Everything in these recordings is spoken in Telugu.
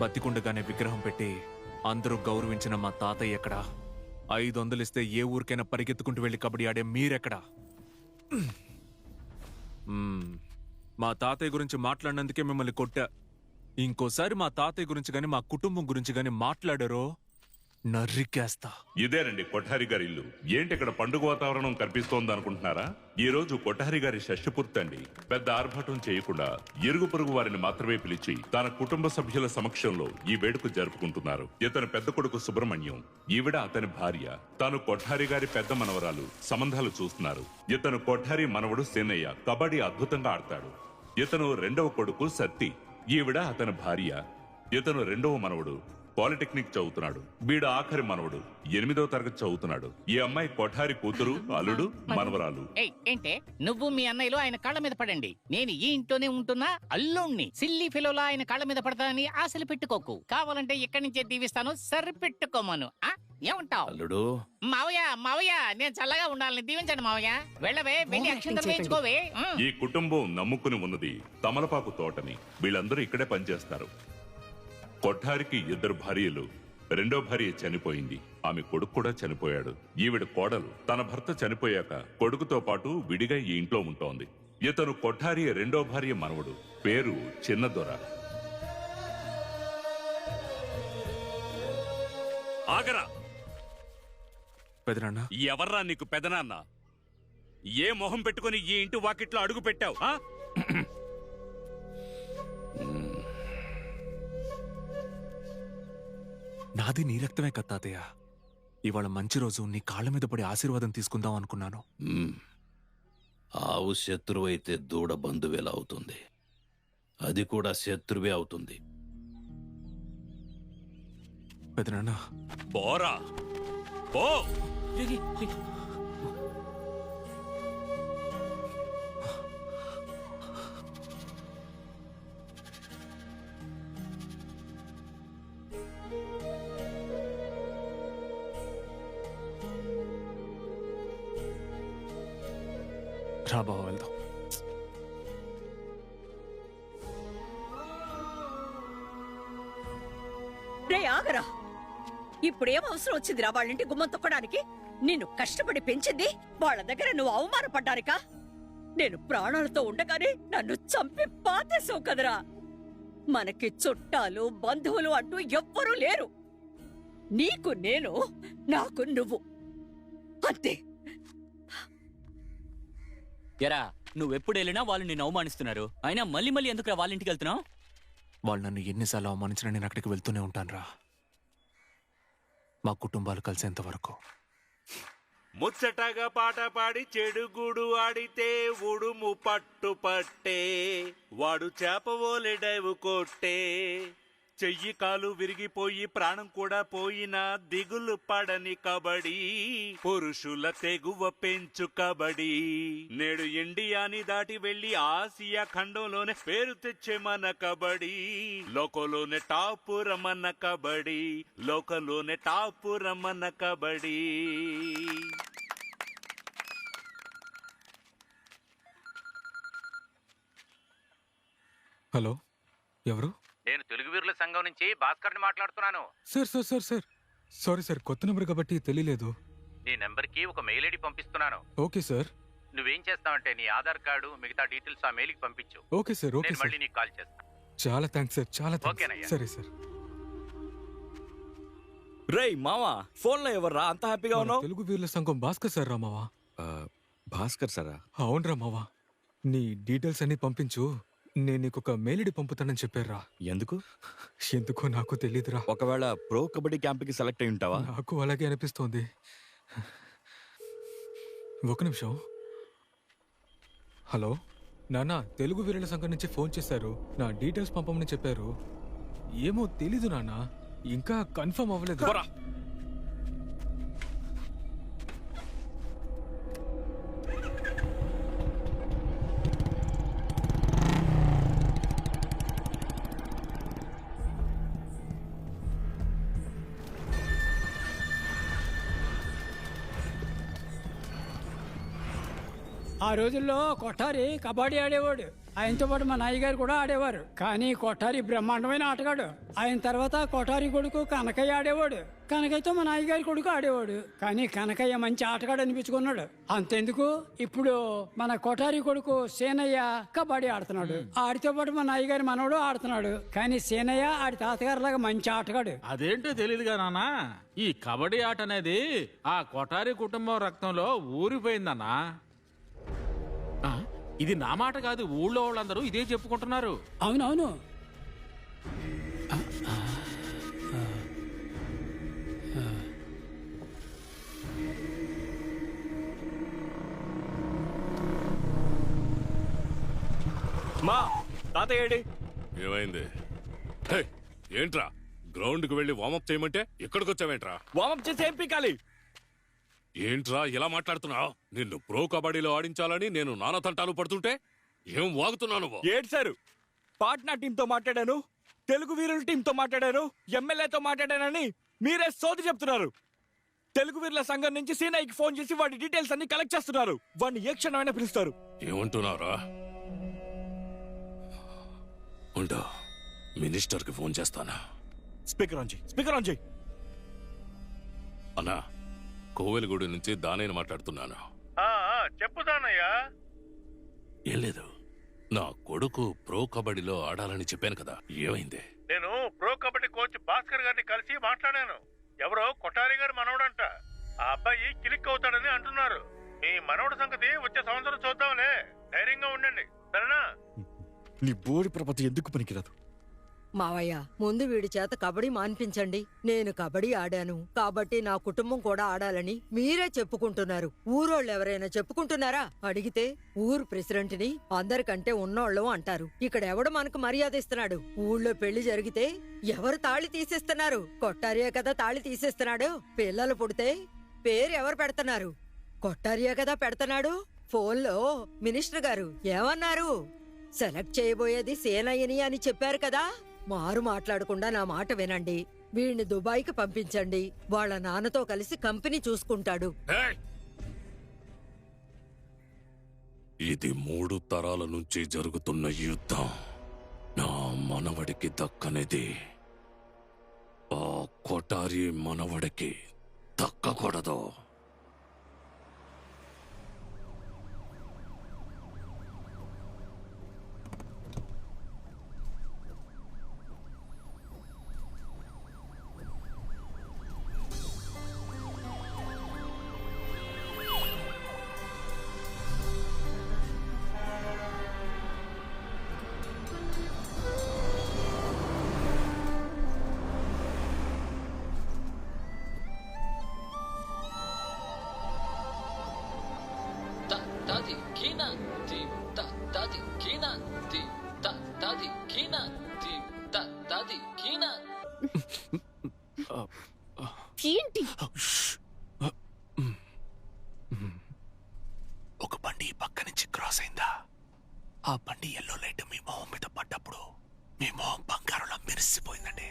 బతికుండగానే విగ్రహం పెట్టి అందరూ గౌరవించిన మా తాతయ్య ఎక్కడా? 500 ఇస్తే ఏ ఊరికైనా పరిగెత్తుకుంటూ వెళ్ళి కబడ్డీ ఆడే మీరెక్కడా? మా తాతయ్య గురించి మాట్లాడినందుకే మిమ్మల్ని కొట్టా. ఇంకోసారి మా తాతయ్య గురించి గాని మా కుటుంబం గురించి గాని మాట్లాడారో నర్రికేస్తా. ఇదేనండి కొఠారి గారి ఇల్లు. ఏంటి ఇక్కడ పండుగ వాతావరణం కనిపిస్తోంది అనుకుంటున్నారా? ఈ రోజు కొఠారి గారి షష్ఠి పూర్తి అండి. పెద్ద ఆర్భాటం చేయకుండా ఇరుగు పొరుగు వారిని మాత్రమే పిలిచి తన కుటుంబ సభ్యుల సమక్షంలో ఈ వేడుక జరుపుకుంటున్నారు. ఇతని పెద్ద కొడుకు సుబ్రహ్మణ్యం, ఈవిడ అతని భార్య, తాను కొఠారి గారి పెద్ద మనవరాలు సంబంధాలు చూస్తున్నారు. ఇతను కొఠారి మనవడు సేనయ్య, కబడ్డీ అద్భుతంగా ఆడతాడు. ఇతను రెండవ కొడుకు సత్తి, ఈవిడ అతని భార్య. ఇతను రెండవ మనవడు, పాలిటెక్నిక్ చదువుతున్నాడు. వీడు ఆఖరి మనవడు, 8వ తరగతి చదువుతున్నాడు. ఈ అమ్మాయి కొఠారి కూతురు, అల్లుడు, మనవరాలు. ఏంటే నువ్వు మీ అన్నయ్యలు ఆయన కాళ్ళ మీద పడండి. నేను ఈ ఇంట్లోనే ఉంటున్నా అల్లుణ్ణి. సిల్లీ ఫిలోలా ఆయన కాళ్ళ మీద పడతానని ఆశలు పెట్టుకోకు. కావాలంటే ఇక్కడి నుంచే దీవిస్తాను, సరిపెట్టుకోమను. ఏమంటావు అల్లుడు? మావయ్య నేను చల్లగా ఉండాలని దీవించండి మావయ్య. వెళ్ళవే, వెళ్ళి అక్షంతలు వేయించుకోవే. ఈ కుటుంబం నమ్ముకుని ఉన్నది తమలపాకు తోటని. వీళ్ళందరూ ఇక్కడే పనిచేస్తారు. కొఠారికి 2 భార్యలు, రెండో భార్య చనిపోయింది. ఆమె కొడుకు కూడా చనిపోయాడు. ఈవిడ కోడలు తన భర్త చనిపోయాక కొడుకుతో పాటు విడిగా ఈ ఇంట్లో ఉంటోంది. ఇతను కొఠారి రెండో భార్య మనవడు, పేరు చిన్నదొర. ఆగరా! పెదనాన్న, ఎవర్రా నీకు పెదనాన్న? ఏ మొహం పెట్టుకుని ఈ ఇంటి వాకిట్లో అడుగు పెట్టావు? నాది నీ రక్తమే కదా తాతయ్య. ఇవాళ మంచి రోజు, నీ కాళ్ళ మీద పడి ఆశీర్వాదం తీసుకుందాం అనుకున్నాను. ఆవు శత్రువు అయితే దూడ బంధువేలా అవుతుంది? అది కూడా శత్రువే అవుతుంది. పెదనాన్న, పోరా పో. రా బావ, వెళ్దాం. రే ఆగరా! ఇప్పుడేం అవసరం వచ్చిందిరా వాళ్ళింటి గుమ్మం తొక్కడానికి? నిన్ను కష్టపడి పెంచింది వాళ్ళ దగ్గర నువ్వు అవమానపడ్డానికా? నేను ప్రాణాలతో ఉండగానే నన్ను చంపి పాతేసావు కదరా. మనకి చుట్టాలు బంధువులు అంటూ ఎవ్వరూ లేరు. నీకు నేను, నాకు నువ్వు, అంతే. ఎరా, నువ్వెప్పుడు వెళ్ళినా వాళ్ళు నిన్ను అవమానిస్తున్నారు. అయినా మళ్ళీ మళ్ళీ ఎందుకురా వాళ్ళ ఇంటికి వెళ్తున్నావు? వాళ్ళు నన్ను ఎన్నిసార్లు అవమానించినా నేను అక్కడికి వెళ్తూనే ఉంటానురా, మా కుటుంబాలు కలిసేంత వరకు. ముచ్చటగా పాట పాడి చెడుగుడు ఆడితే ఉడుము పట్టు పట్టే, వాడు చేపవోలే డైవు కొట్టే. చెయ్యి కాలు విరిగిపోయి ప్రాణం కూడా పోయినా దిగులు పడని కబడ్డీ, పురుషుల తెగువ పెంచు కబడ్డీ. నేడు ఇండియాని దాటి వెళ్లి ఆసియా ఖండంలోనే పేరు తెచ్చే మన కబడ్డీ. లోకలోనే టాపు రమన్న కబడ్డీ, లోకలోనే టాపు రమన్న కబడ్డీ. హలో, ఎవరు? నేను తెలుగు వీరుల సంఘం నుంచి భాస్కర్ని మాట్లాడుతున్నాను. Sir sir sir sir sorry sir, కొత్త నెంబర్ కాబట్టి తెలియలేదు. నీ నెంబర్కి ఒక మెయిల్ ఐడి పంపిస్తున్నాను. Okay sir. నువ్వేం చేస్తావంటే నీ ఆధార్ కార్డు మిగతా డీటెయిల్స్ ఆ మెయిల్కి పంపించు. ఓకే సార్, ఓకే నేను సార్. మళ్ళీ నీకు కాల్ చేస్తాను. చాలా థ్యాంక్స్ సార్, చాలా థ్యాంక్స్. ఓకేనయ్యా. సరే సార్. రేయ్ మావా, ఫోన్ లో ఎవర్రా అంత హ్యాపీగా మన ఉన్నావు? తెలుగు వీరుల సంఘం భాస్కర్ సార్ రా మావా. భాస్కర్ సారా? అవునరా మావా, నీ డీటెయిల్స్ అన్ని పంపించు, నేను నీకు ఒక మెయిల్ ఐడి పంపుతానని చెప్పారా. ఎందుకు? ఎందుకో నాకు తెలీదురా. ఒకవేళ ప్రో కబడ్డీ క్యాంప్కి సెలెక్ట్ అయి ఉంటావా? నాకు అలాగే అనిపిస్తోంది. ఒక నిమిషం. హలో నాన్న, తెలుగు వీరుల సంఘం నుంచి ఫోన్ చేశారు, నా డీటెయిల్స్ పంపమని చెప్పారు. ఏమో తెలీదు నాన్న, ఇంకా కన్ఫర్మ్ అవ్వలేదు. ఆ రోజుల్లో కొఠారి కబడ్డీ ఆడేవాడు. ఆయనతో పాటు మా నాన్నగారు కూడా ఆడేవారు. కానీ కొఠారి బ్రహ్మాండమైన ఆటగాడు. ఆయన తర్వాత కొఠారి కొడుకు కనకయ్య ఆడేవాడు. కనకయ్యతో మా నాన్నగారి కొడుకు ఆడేవాడు. కానీ కనకయ్య మంచి ఆటగాడు అనిపించుకున్నాడు. అంతెందుకు, ఇప్పుడు మన కొఠారి కొడుకు సేనయ్య కబడ్డీ ఆడుతున్నాడు. ఆడితో పాటు మా నాన్నగారి మనవడు ఆడుతున్నాడు. కానీ సేనయ్య ఆడి తాతగారు లాగా మంచి ఆటగాడు. అదేంటో తెలీదుగా నాన్న, ఈ కబడ్డీ ఆట అనేది ఆ కొఠారి కుటుంబం రక్తంలో ఊరిపోయిందన్నా. ఇది నా మాట కాదు, ఊళ్ళో వాళ్ళందరూ ఇదే చెప్పుకుంటున్నారు. అవునవును. మా తాతయ్యేడి? ఏమైంది? హే, ఏంట్రా గ్రౌండ్ కి వెళ్ళి వార్మప్ చేయమంటే ఇక్కడికి వచ్చావేంట్రా? వార్మప్ చేసి ఏం పీకాలి? ఏంట్రా ఇలా మాట్లాడుతున్నావు? నిన్ను ప్రో కబడ్డీలో ఆడించాలని నేను నానా తంటాలు పడుతుంటే ఏం వాగుతున్నాను? ఏడ్సారు. పాట్నా టీంతో మాట్లాడాను, తెలుగు వీరుల టీంతో మాట్లాడాను, ఎమ్మెల్యేతో మాట్లాడానని మీరే సోది చెప్తున్నారు. తెలుగు వీరుల సంఘం నుంచి సీనాయికి ఫోన్ చేసి వాడి డీటెయిల్స్ అన్ని కలెక్ట్ చేస్తున్నారు. వాడిని ఏ క్షణమైనా పిలుస్తారు. ఏమంటున్నారా? ఉంటా, మినిస్టర్ కి ఫోన్ చేస్తానా? స్పీకర్ ఆన్ చేయి, స్పీకర్ ఆన్ చేయి. అన్నా, కోవెలగూడి నుంచి దానయ్య మాట్లాడుతున్నాను. చెప్పు దానయ్యా. ఏం లేదు, నా కొడుకు ప్రో కబడ్డీలో ఆడాలని చెప్పాను కదా, ఏమైంది? నేను ప్రో కబడ్డీ కోచ్ భాస్కర్ గారిని కలిసి మాట్లాడాను. ఎవరో కొఠారి గారి మనవడంట. ఆ అబ్బాయి క్లిక్ అవుతాడని అంటున్నారు. మీ మనవడు సంగతి వచ్చే సంవత్సరం చూద్దాంలే. ధైర్యంగా ఉండండి, సరేనా? నీ బోడి ప్రపంచం ఎందుకు పనికిరాదు. మావయ్య, ముందు వీడి చేత కబడ్డీ మాన్పించండి. నేను కబడ్డీ ఆడాను కాబట్టి నా కుటుంబం కూడా ఆడాలని మీరే చెప్పుకుంటున్నారు. ఊరోళ్ళు ఎవరైనా చెప్పుకుంటున్నారా? అడిగితే ఊరు ప్రెసిడెంట్ని అందరికంటే ఉన్నోళ్ళం అంటారు. ఇక్కడ ఎవడు మనకు మర్యాద ఇస్తున్నాడు? ఊళ్ళో పెళ్లి జరిగితే ఎవరు తాళి తీసేస్తున్నారు? కొట్టారియే కదా తాళి తీసేస్తున్నాడు. పిల్లలు పుడితే పేరు ఎవరు పెడుతున్నారు? కొట్టారియే కదా పెడుతున్నాడు. ఫోన్లో మినిస్టర్ గారు ఏమన్నారు? సెలెక్ట్ చేయబోయేది సేనయ్యని అని చెప్పారు కదా. మారు మాట్లాడకుండా నా మాట వినండి. వీడిని దుబాయ్కి పంపించండి. వాళ్ళ నాన్నతో కలిసి కంపెనీ చూసుకుంటాడు. ఇది 3 తరాల నుంచి జరుగుతున్న యుద్ధం. నా మనవడికి దక్కనిది ఆ కొఠారి మనవడికి దక్కకూడదు. ఏంటి? ఒక బండి పక్క నుంచి క్రాస్ అయిందా? ఆ బండి ఎల్లో లైట్ మీ మొహం మీద పడ్డప్పుడు మీ మొహం బంగారంలా మెరిసిపోయిందండి.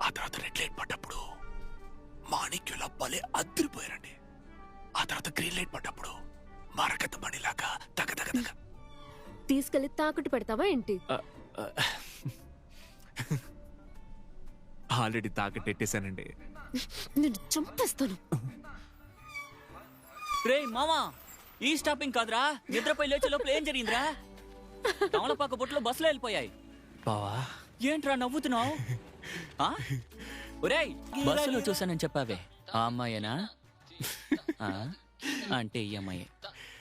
ఆ తర్వాత రెడ్ లైట్ పడ్డప్పుడు మాణిక్యుల భలే అద్దరిపోయారండి. ఆ తర్వాత గ్రీన్ లైట్ పడ్డప్పుడు మరకత బండిలాగా తగ తగ తగ. తీసుకెళ్లి తాకట్టు పెడతావా ఏంటి? ఆల్రెడీ తాకట్టెట్టేశానండి. నేను చంపేస్తాను. రే మామా, ఈ స్టాపింగ్ కాదురా. నిద్రపోయి లేచే లోపల ఏం జరిగిందిరా? తమలపాక బొట్టులో బస్సులో వెళ్ళిపోయాయి. బావా, ఏంట్రా నవ్వుతున్నావు? ఒరేయ్, బస్సులో చూసానని చెప్పావే, ఆ అమ్మాయేనా? అంటే ఈ అమ్మాయి.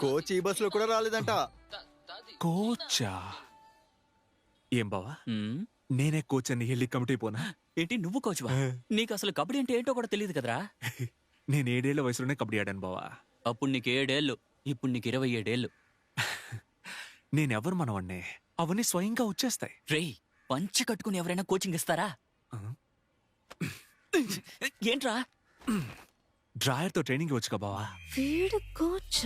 కోచ్ ఈ బస్సులో కూడా రాలేదంట. కోచా? ఏం బావా, నేనే కోచ్ అని వెళ్ళి కమిటీ పోనా? ఏంటి నువ్వు కోచ్వా? నీకు అసలు కబడ్డీ అంటే ఏంటో కూడా తెలియదు కదరా. నేను 7 ఏళ్ల వయసులోనే కబడ్డీ ఆడాను బావా. అప్పుడు నీకు 7 ఏళ్ళు, ఇప్పుడు నీకు 27 ఏళ్ళు. నేనెవరు మనవన్నే, అవన్నీ స్వయంగా వచ్చేస్తాయి. రేయ్, పంచె కట్టుకుని ఎవరైనా కోచింగ్ ఇస్తారా? ఏంట్రా? డ్రాయర్ తో ట్రైనింగ్ వచ్చుగా బావా. వీడు కోచ్.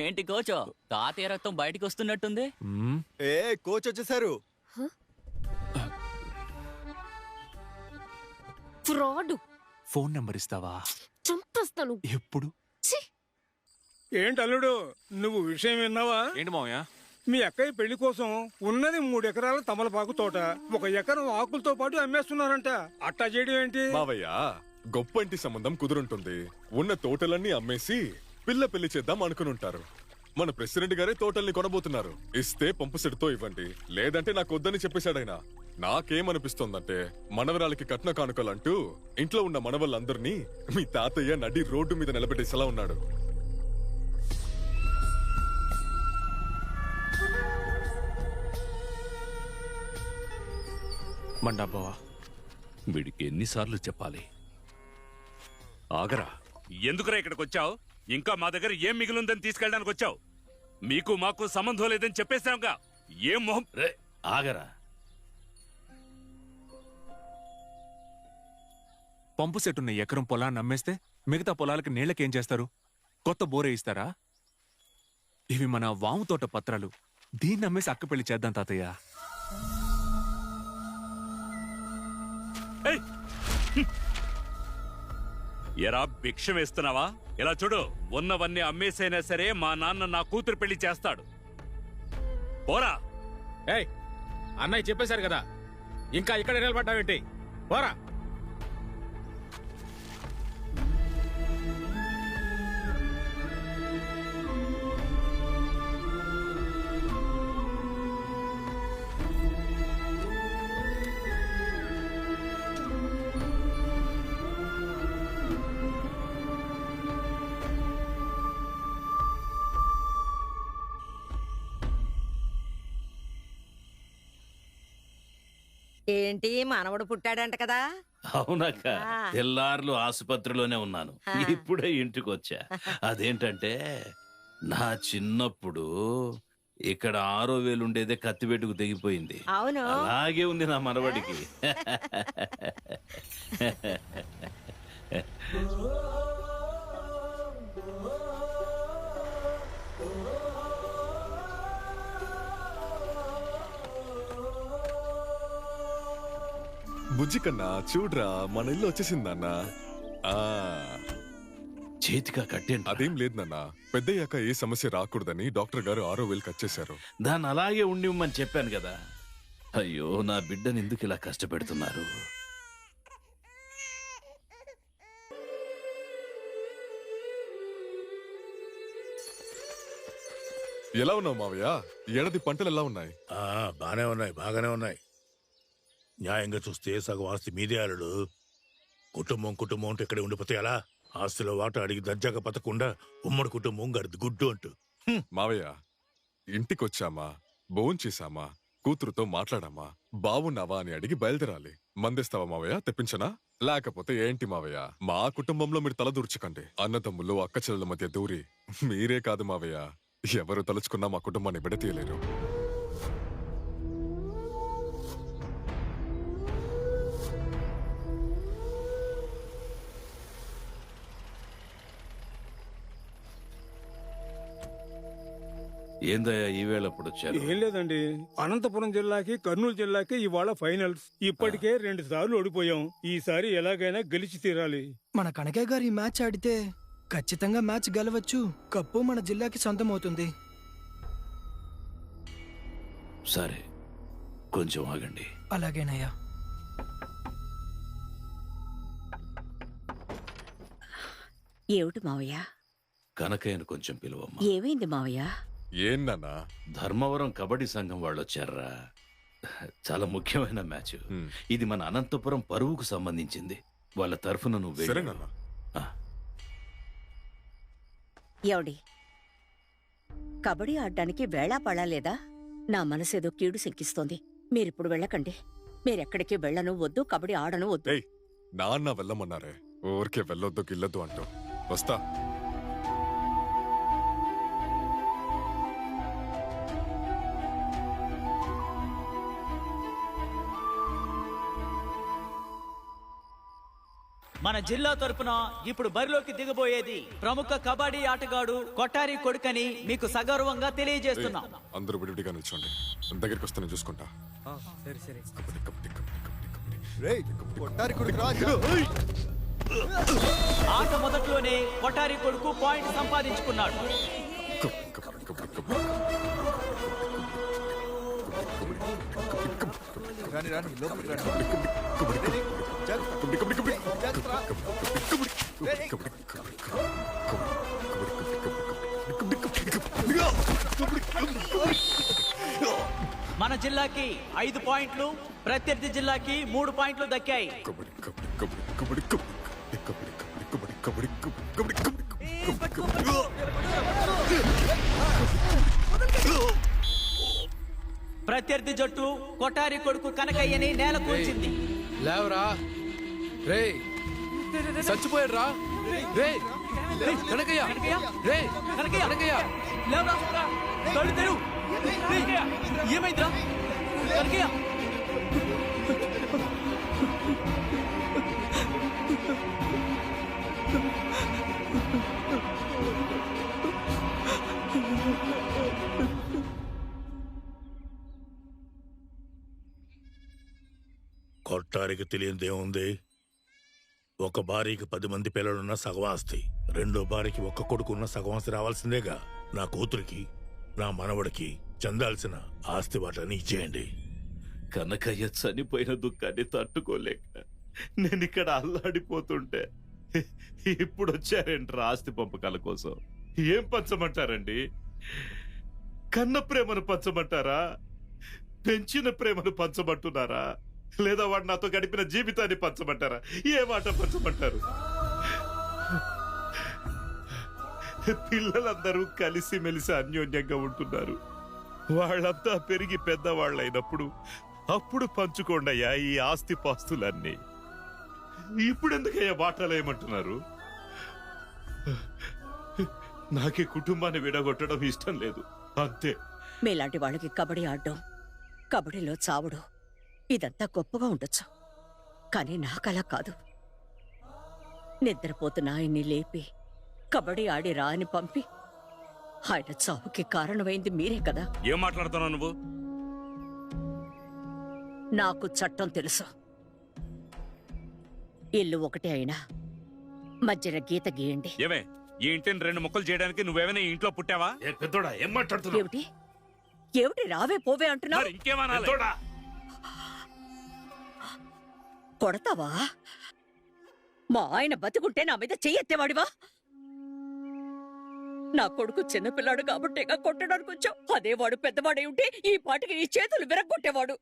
ఏంటి కోచో తాతయ్య రక్తం బయటికి వస్తున్నట్టుంది. ఏ కోచ్ వచ్చేసారు. ఫ్రాడ్. ఫోన్ నంబర్ ఇస్తావా? చంపేస్తాను. ఎప్పుడు? ఏంటి అల్లుడు, నువ్వు విషయం విన్నావా? ఏంటి మావయ్య? మీ అక్కయ్య పెళ్లి కోసం ఉన్నది 3 ఎకరాల తమలపాకు తోట 1 ఎకరం ఆకులతో పాటు అమ్మేస్తున్నారంట. అట్టా చేయడం ఏంటి మావయ్య? గొప్ప ఇంటి సంబంధం కుదురుంటుంది. ఉన్న తోటలన్నీ అమ్మేసి పిల్ల పెళ్లి చేద్దాం అనుకునుంటారు. మన ప్రెసిడెంట్ గారే తోటల్ని కొనబోతున్నారు. ఇస్తే పంపు సెట్తో ఇవ్వండి, లేదంటే నాకు వద్దని చెప్పేశాడైనా. నాకేమనిపిస్తోందంటే మనవరాలకి కట్న కానుకలంటూ ఇంట్లో ఉన్న మనవళ్ళందరినీ మీ తాతయ్య నడి రోడ్డు మీద నిలబెట్టేసేలా ఉన్నాడు. మండాబావా, వీడికి ఎన్నిసార్లు చెప్పాలి? ఆగరా. ఎందుకురా ఇక్కడికి వచ్చావు? ఇంకా మా దగ్గర ఏం మిగిలిందని తీసుకెళ్ళడానికి వచ్చావు? మీకు మాకు సంబంధం లేదని చెప్పేశాంగా. ఏం మొహం? ఆగరా. పంపు సెట్ ఉన్న ఎకరం పొలాన్ని అమ్మేస్తే మిగతా పొలాలకి నీళ్ళకేం చేస్తారు? కొత్త బోరే ఇస్తారా? ఇవి మన వాము తోట పత్రాలు. దీన్ని అమ్మేసి అక్క పెళ్లి చేద్దాం తాతయ్య. ఎరా భిక్ష వేస్తున్నావా? ఇలా చూడు, ఉన్నవన్నీ అమ్మేసైనా సరే మా నాన్న నా కూతురు పెళ్లి చేస్తాడు. పోరా. ఏయ్, అన్నయ్య చెప్పేశారు కదా, ఇంకా ఇక్కడ నిలబడ్డావేంటి? పోరా. ఏంటి మనవడు పుట్టాడంట కదా? అవునక్క, తెల్లార్లు ఆసుపత్రిలోనే ఉన్నాను. ఇప్పుడే ఇంటికి వచ్చా. అదేంటంటే నా చిన్నప్పుడు ఇక్కడ 6,000 ఉండేదే కత్తిపెట్టుకు తెగిపోయింది. అవును, అలాగే ఉంది నా మనవడికి. బుజ్జి కన్నా చూడ్రా, మన ఇల్లు వచ్చేసిందన్నా. చేతిగా కట్టేంటి? అదేం లేదు నాన్న, పెద్దయ్యాక ఏ సమస్య రాకూడదని డాక్టర్ గారు 6,000 కట్ చేశారు. దాన్ని అలాగే ఉండిమ్మని చెప్పాను కదా. అయ్యో, నా బిడ్డని ఎందుకు ఇలా కష్టపెడుతున్నారు? ఎలా ఉన్నావు మావయ్య? ఏడాది పంటలు ఎలా ఉన్నాయి? బానే ఉన్నాయి, బాగానే ఉన్నాయి. న్యాయంగా చూస్తే సగం ఆస్తి మీదే అల్లుడు. కుటుంబం అంటే ఇక్కడే ఉండిపోతే ఎలా? ఆస్తిలో వాట అడిగి దర్జాగా బతకుండా ఉమ్మడి కుటుంబం గడిది గుడ్డు అంటూ. మావయ్య, ఇంటికొచ్చామా, భోంచేశామా, కూతురుతో మాట్లాడామా, బావున్నావా అని అడిగి బయలుదేరాలి. మందేస్తావా మావయ్య? తెప్పించనా? లేకపోతే ఏంటి మావయ్య? మా కుటుంబంలో మీరు తలదూర్చకండి. అన్నదమ్ములు అక్క చెల్లెల మధ్య దూరి మీరే కాదు మావయ్య, ఎవరు తలుచుకున్నా మా కుటుంబాన్ని విడతీయలేరు. ఏందయ్యా ఈవేళప్పుడు వచ్చారు? ఏం లేదండి, అనంతపురం జిల్లాకి కర్నూలు జిల్లాకి ఇవాళ ఫైనల్స్. ఇప్పటికే 2 సార్లు ఓడిపోయాం. ఈసారి ఎలాగైనా గెలిచి తీరాలి. మన కనకయ్య గారు ఈ మ్యాచ్ ఆడితే ఖచ్చితంగా మ్యాచ్ గెలవచ్చు. కప్పు మన జిల్లాకి సొంతం అవుతుంది. సరే, కొంచెం ఆగండి. అలాగేనయ్యా. ఏమిటి మావయ్య? కనకయ్యను కొంచెం పిలువమ్మా. ఏమైంది మావయ్య? ఏందన్నా? ధర్మవరం కబడ్డీ సంఘం వాళ్ళు వచ్చారా. చాలా ముఖ్యమైన మ్యాచ్ ఇది. మన అనంతపురం పరువుకు సంబంధించింది. వాళ్ళ తరఫున నువ్వు ఏవండి, కబడ్డీ ఆడడానికి వేళా పడాలేదా? నా మనసేదో కీడు శంకిస్తోంది. మీరిప్పుడు వెళ్ళకండి. మీరెక్కడికి వెళ్ళను వద్దు, కబడ్డీ ఆడను వద్దు. నాన్న వెళ్ళమన్నారే, ఊరికే వెళ్ళొద్దు గిల్లొద్దు అంటూ. వస్తా. మన జిల్లా తరపున ఇప్పుడు బరిలోకి దిగబోయేది ప్రముఖ కబడ్డీ ఆటగాడు కొట్టారి కొడుకని మీకు సగర్వంగా తెలియజేస్తున్నాం. అందరూ విడివిడిగా నిల్చోండి. దగ్గరికి వస్తే నేను చూసుకుంటా. సరే సరే. కొట్టారి కొడుకు రా. ఆట మొదట్లోనే కొట్టారి కొడుకు పాయింట్ సంపాదించుకున్నాడు. రాని రాని లోపలికి రాని. మన జిల్లాకి 5 పాయింట్లు, ప్రత్యర్థి జిల్లాకి 3 పాయింట్లు దక్కాయి. ప్రత్యర్థి జట్టు కొట్టారి కొడుకు కనకయ్యని నేల కూల్చింది. లేవరా రే, చచ్చిపోయాడు రా రే, కనకయ్య రే, కనకయ్య లేవరా, కళ్ళు తెరువు. ఏమైందిరా కనకయ్య? కొట్టారికి తెలియనిదేముంది? ఒక భార్యకి 10 మంది పిల్లలున్న సగవాస్తి, రెండో భార్యకి ఒక్క కొడుకున్న సగవాస్తి రావాల్సిందేగా. నా కూతురికి నా మనవడికి చెందాల్సిన ఆస్తి వాటని ఇచ్చేయండి. కనకయ్య చనిపోయిన దుఃఖాన్ని తట్టుకోలేక నేను ఇక్కడ అల్లాడిపోతుంటే ఇప్పుడు వచ్చారేంట్రా ఆస్తి పంపకాల కోసం? ఏం పంచమంటారండి? కన్న ప్రేమను పంచమంటారా? పెంచిన ప్రేమను పంచమంటున్నారా? లేదా వాడు నాతో గడిపిన జీవితాన్ని పంచమంటారా? ఏ మాట పంచమంటారు? పిల్లలందరూ కలిసి మెలిసి అన్యోన్యంగా ఉంటున్నారు. వాళ్ళంతా పెరిగి పెద్దవాళ్ళైనప్పుడు అప్పుడు పంచుకోండయ్యా ఈ ఆస్తి పాస్తులన్నీ. ఇప్పుడెందుకయ్యా వాటాలేయమంటున్నారు? నాకే కుటుంబాన్ని విడగొట్టడం ఇష్టం లేదు, అంతే. మీలాంటి వాళ్ళకి కబడ్డీ ఆడడం, కబడ్డీలో చావడం ఇదంతా గొప్పగా ఉండొచ్చు, కానీ నాకలా కాదు. నిద్రపోతున్న ఆయన్ని లేపి కబడ్డీ ఆడి రా అని పంపి ఆయన చావుకి కారణమైంది మీరే కదా. ఏం మాట్లాడుతున్నావు నువ్వు? నాకు చట్టం తెలుసు. ఇల్లు ఒకటే అయినా మధ్యన గీత గీయండి. ఏమే, ఈ ఇంటిని 2 ముక్కలు చేయడానికి నువ్వేమైనా ఈ ఇంట్లో పుట్టావా? పెద్దోడా ఏం మాట్లాడుతున్నావు? ఏమిటి ఏమిటి రావే పోవే అంటున్నావు? ఇంకేమన్నా కొడతావా? మా ఆయన బతుకుంటే నా మీద చెయ్యెత్తేవాడివా? నా కొడుకు చిన్నపిల్లాడు కాబట్టేగా కొట్టడానికి వచ్చావు. అదే వాడు పెద్దవాడై ఉంటే ఈ పాటికి నీ చేతులు విరగొట్టేవాడు.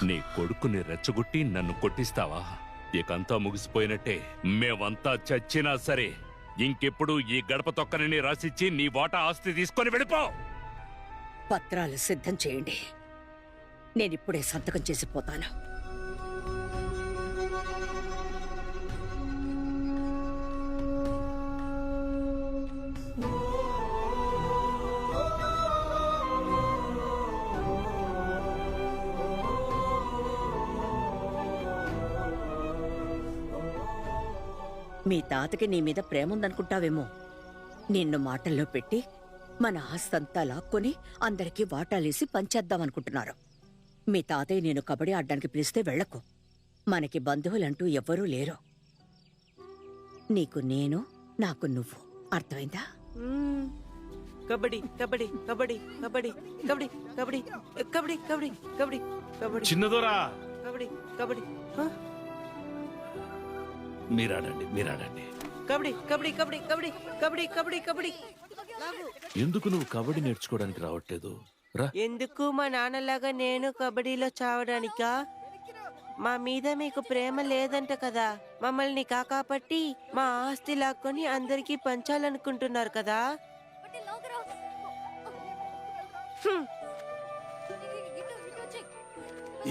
నీ కొడుకుని రెచ్చగొట్టి నన్ను కొట్టిస్తావా? ఇకంతా ముగిసిపోయినట్టే. మేమంతా చచ్చినా సరే ఇంకెప్పుడు ఈ గడప తొక్కనని రాసిచ్చి నీ వాటా ఆస్తి తీసుకొని వెళ్ళిపో. పత్రాలు సిద్ధం చేయండి, నేనిప్పుడే సంతకం చేసిపోతాను. మీ తాతకి నీ మీద ప్రేమ ఉందనుకుంటావేమో. నిన్ను మాటల్లో పెట్టి మన ఆస్తంతా లాక్కొని అందరికీ వాటాలేసి పంచేద్దామనుకుంటున్నారు. మీ తాతయ్య నేను కబడ్డీ ఆడడానికి పిలిస్తే వెళ్లకు. మనకి బంధువులంటూ ఎవ్వరూ లేరు. నీకు నేను, నాకు నువ్వు. అర్థమైందా? కబడ్డీ కబడ్డీ కబడ్డీ కబడ్డీ కబడ్డీ కబడ్డీ కబడ్డీ కబడ్డీ కబడ్డీ కబడ్డీ చిన్నదోరా కబడ్డీ కబడ్డీ మీరాడండి. కబడ్డీ కబడ్డీ కబడ్డీ కబడ్డీ కబడ్డీ కబడ్డీ కబడ్డీ. ఎందుకు నువ్వు కబడ్డీ నేర్చుకోవడానికి రావట్లేదు? రా. ఎందుకు మా నాన్నలాగా నేను కబడ్డీలో చావడానికా? మా మీద మీకు ప్రేమ లేదంట కదా. మమ్మల్ని కాకాపట్టి మా ఆస్తి లాక్కొని అందరికీ పంచాలనుకుంటున్నారు కదా.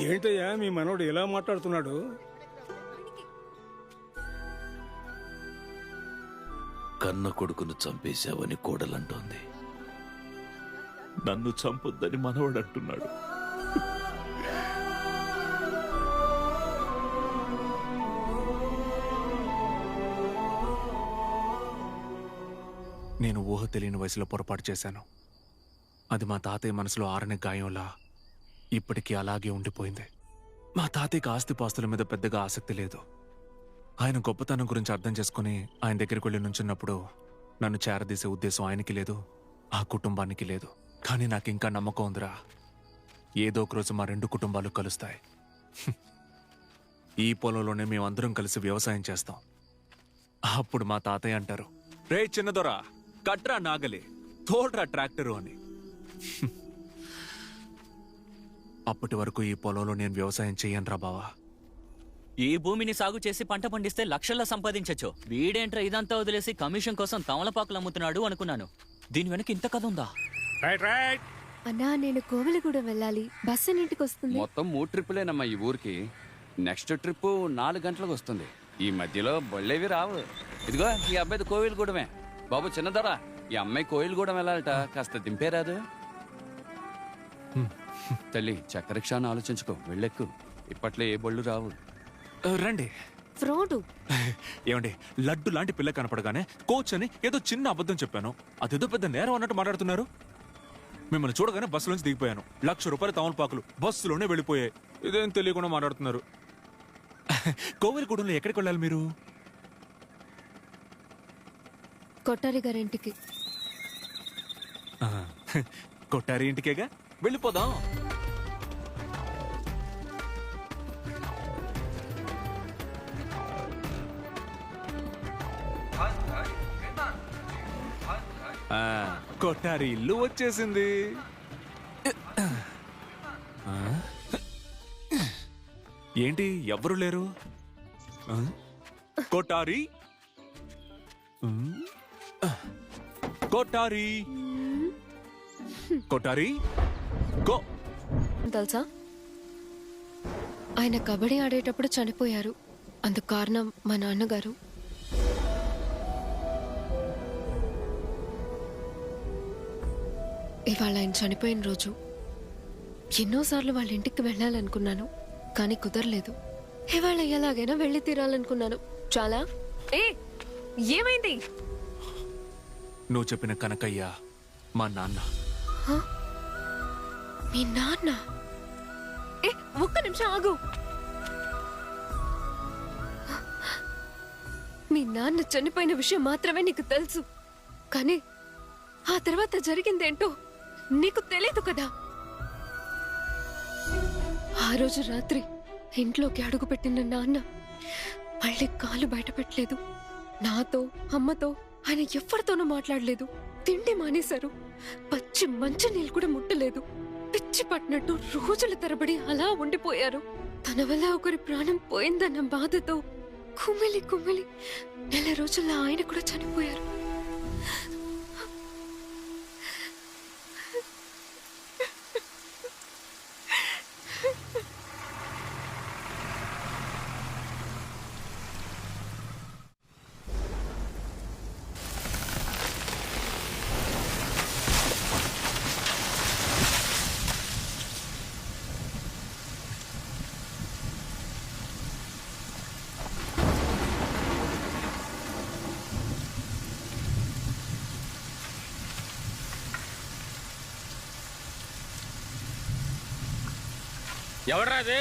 ఏంటయ్యా మీ మనోడు ఎలా మాట్లాడుతున్నాడు? కన్న కొడుకును చంపేశావని కోడలంటోంది. నన్ను చంపొద్దని మనవడు అంటున్నాడు. నేను ఊహ తెలియని వయసులో పొరపాటు చేశాను. అది మా తాతయ్య మనసులో ఆరని గాయంలా ఇప్పటికీ అలాగే ఉండిపోయింది. మా తాతయ్యకి ఆస్తిపాస్తుల మీద పెద్దగా ఆసక్తి లేదు. ఆయన గొప్పతనం గురించి అర్థం చేసుకుని ఆయన దగ్గరికి వెళ్ళి నుంచున్నప్పుడు నన్ను చేరదీసే ఉద్దేశం ఆయనకి లేదు, ఆ కుటుంబానికి లేదు. కానీ నాకింకా నమ్మకం ఉందిరా, ఏదో ఒక రోజు మా రెండు కుటుంబాలు కలుస్తాయి. ఈ పొలంలోనే మేమందరం కలిసి వ్యవసాయం చేస్తాం. అప్పుడు మా తాతయ్య అంటారు, రే చిన్నదొరా, కట్రా నాగలి, తోడ్రా ట్రాక్టరు అని. అప్పటి వరకు ఈ పొలంలో నేను వ్యవసాయం చెయ్యనురా బావా. ఈ భూమిని సాగు చేసి పంట పండిస్తే లక్షల్లో సంపాదించచ్చు. వీడేంట్రా ఇదంతా వదిలేసి కమిషన్ కోసం తమలపాకులు అమ్ముతున్నాడు అనుకున్నాను. దీని వెనక ఇంత కథ ఉందా? అన్నా, నేను కోవెలగూడెం వెళ్ళాలి. బస్సు ఎన్నింటికి వస్తుంది? మొత్తం 3 ట్రిప్పులేనమ్మా ఈ ఊరికి. నెక్స్ట్ ట్రిప్ 4 గంటలకు వస్తుంది. ఈ మధ్యలో బళ్ళేవి రావు. ఇదిగో ఈ అబ్బాయిది కోవిలగూడెమే. బాబు చిన్నదరా, ఈ అమ్మాయి కోవిలగూడెం వెళ్ళాలట, కాస్త దింపేరాదు. తల్లి చక్కెర రిక్షాను ఆలోచించుకో, వెళ్ళెక్కు. ఇప్పట్లో ఏ బళ్ళు రావు. రండి. ఫ్రాడు. ఏమండి, లడ్డు లాంటి పిల్ల కనపడగానే కోచ్ అని ఏదో చిన్న అబద్ధం చెప్పాను. అదేదో పెద్ద నేరం అన్నట్టు మాట్లాడుతున్నారు. మిమ్మల్ని చూడగానే బస్సులోంచి దిగిపోయాను. 1,00,000 రూపాయల తమలపాకులు బస్సులోనే వెళ్ళిపోయాయి. ఇదేం తెలియకుండా మాట్లాడుతున్నారు. కోవెలగూడెంలో ఎక్కడికి వెళ్ళాలి మీరు? కొట్టారి గారింటికి. కొట్టారి ఇంటికేగా, వెళ్ళిపోదాం. కొట్టారి ఇల్లు వచ్చేసింది. ఏంటి ఎవ్వరు లేరు? కొట్టారి, కొట్టారి, కొట్టారి, తెలుసా, ఆయన కబడ్డీ ఆడేటప్పుడు చనిపోయారు. అందుకు కారణం మా నాన్నగారు. ఇవాళ ఆయన చనిపోయిన రోజు. ఎన్నోసార్లు వాళ్ళ ఇంటికి వెళ్ళాలనుకున్నాను, కానీ కుదరలేదు. ఇవాళ ఎలాగైనా వెళ్ళి తీరాలనుకున్నాను. చాలా. ఏమైంది? నువ్వు చెప్పిన కనకయ్య మా నాన్న. మీ నాన్న? ఒక్క నిమిషం ఆగు. మీ నాన్న చనిపోయిన విషయం మాత్రమే నీకు తెలుసు, కానీ ఆ తర్వాత జరిగిందేంటో నీకు తెలీదు కదా. ఆ రోజు రాత్రి ఇంట్లోకి అడుగుపెట్టిన నాన్న మళ్ళీ కాలు బయట పెట్టలేదు. నాతో, అమ్మతో ఆయన ఎవరితోనూ మాట్లాడలేదు. తిండి మానేశారు. పచ్చి మంచినీళ్ళు కూడా ముట్టలేదు. పిచ్చి పట్టినట్టు రోజుల తరబడి అలా ఉండిపోయారు. తన వల్ల ఒకరి ప్రాణం పోయిందన్న బాధతో కుమిలి కుమిలి 4 రోజుల్లో ఆయన కూడా చనిపోయారు. ఎవడ్రా అది?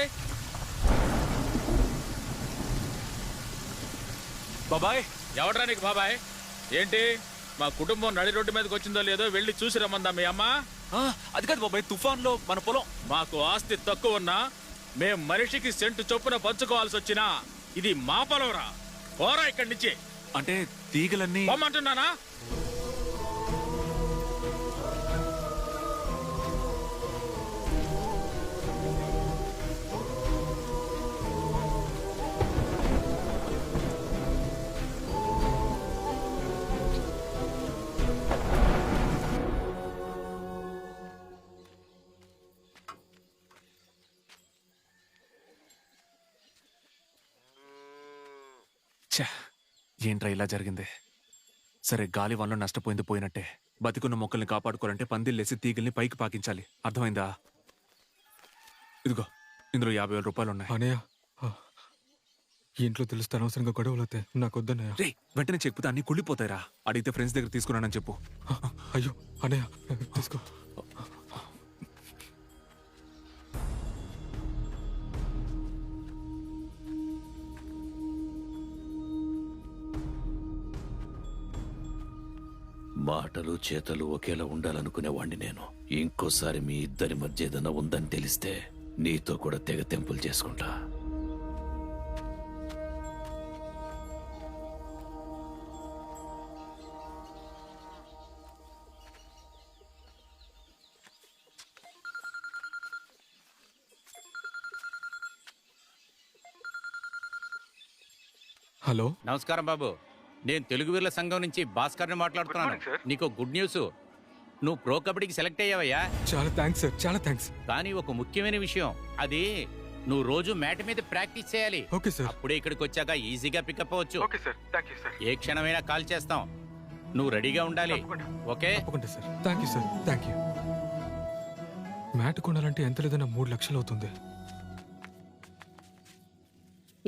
బాబాయ్. ఎవడ్రా నీకు బాబాయ్? ఏంటి మా కుటుంబం నడి రోడ్డు మీదకి వచ్చిందో లేదో వెళ్ళి చూసి రమ్మందా మీ అమ్మ? అది కాదు బాబాయ్, తుఫాన్లో మన పొలం. మాకు ఆస్తి తక్కువ ఉన్నా మేం మనిషికి సెంటు చొప్పున పంచుకోవాల్సి వచ్చినా ఇది మా పొలంరా. పోరా ఇక్కడి నుంచి. అంటే తీగలన్నీ పొమ్మంటున్నానా? ఏంట్రా ఇలా జరిగింది? సరే, గాలి వల్ల నష్టపోయింది పోయినట్టే. బతికున్న మొక్కల్ని కాపాడుకోవాలంటే పందిళ్ళేసి తీగల్ని పైకి పాకించాలి. అర్థమైందా? ఇదిగో, ఇందులో 50,000 రూపాయలున్నాయి. అనయ్య, ఇంట్లో తెలిస్తే అనవసరంగా గొడవలు అవుతాయి. నాకు వద్దన్నయ్య. రే, వెంటనే చెప్పుతా అన్ని కుళ్ళిపోతాయిరా. అడిగితే ఫ్రెండ్స్ దగ్గర తీసుకున్నానని చెప్పు. అయ్యో అనయ్య, తీసుకో. మాటలు చేతలు ఒకేలా ఉండాలనుకునేవాణ్ణి నేను. ఇంకోసారి మీ ఇద్దరి మధ్య ఏదైనా ఉందని తెలిస్తే నీతో కూడా తెగ తెంపులు చేసుకుంటా. హలో, నమస్కారం బాబు. నేను తెలుగు వీరుల సంఘం నుంచి భాస్కర్ని మాట్లాడుతున్నాను. నీకు గుడ్ న్యూస్. నువ్వు ప్రో కబడ్డీకి సెలెక్ట్ అయ్యావయ్యా. చాలా థ్యాంక్స్ సార్, చాలా థ్యాంక్స్. కానీ ఒక ముఖ్యమైన విషయం, అది నువ్వు రోజు మ్యాట్ మీద ప్రాక్టీస్ చేయాలి. Okay sir. అప్పుడే ఇక్కడికి వచ్చాక ఈజీగా పికప్ అవ్వచ్చు. Okay sir, thank you sir. ఏ క్షణమైనా కాల్ చేస్తాం. నువ్వు రెడీగా ఉండాలి. ఓకే? తప్పకుండా sir. Thank you sir, thank you. Mat కొనాలంటే ఎంత లేదన్నా 3 లక్షలు అవుతుంది.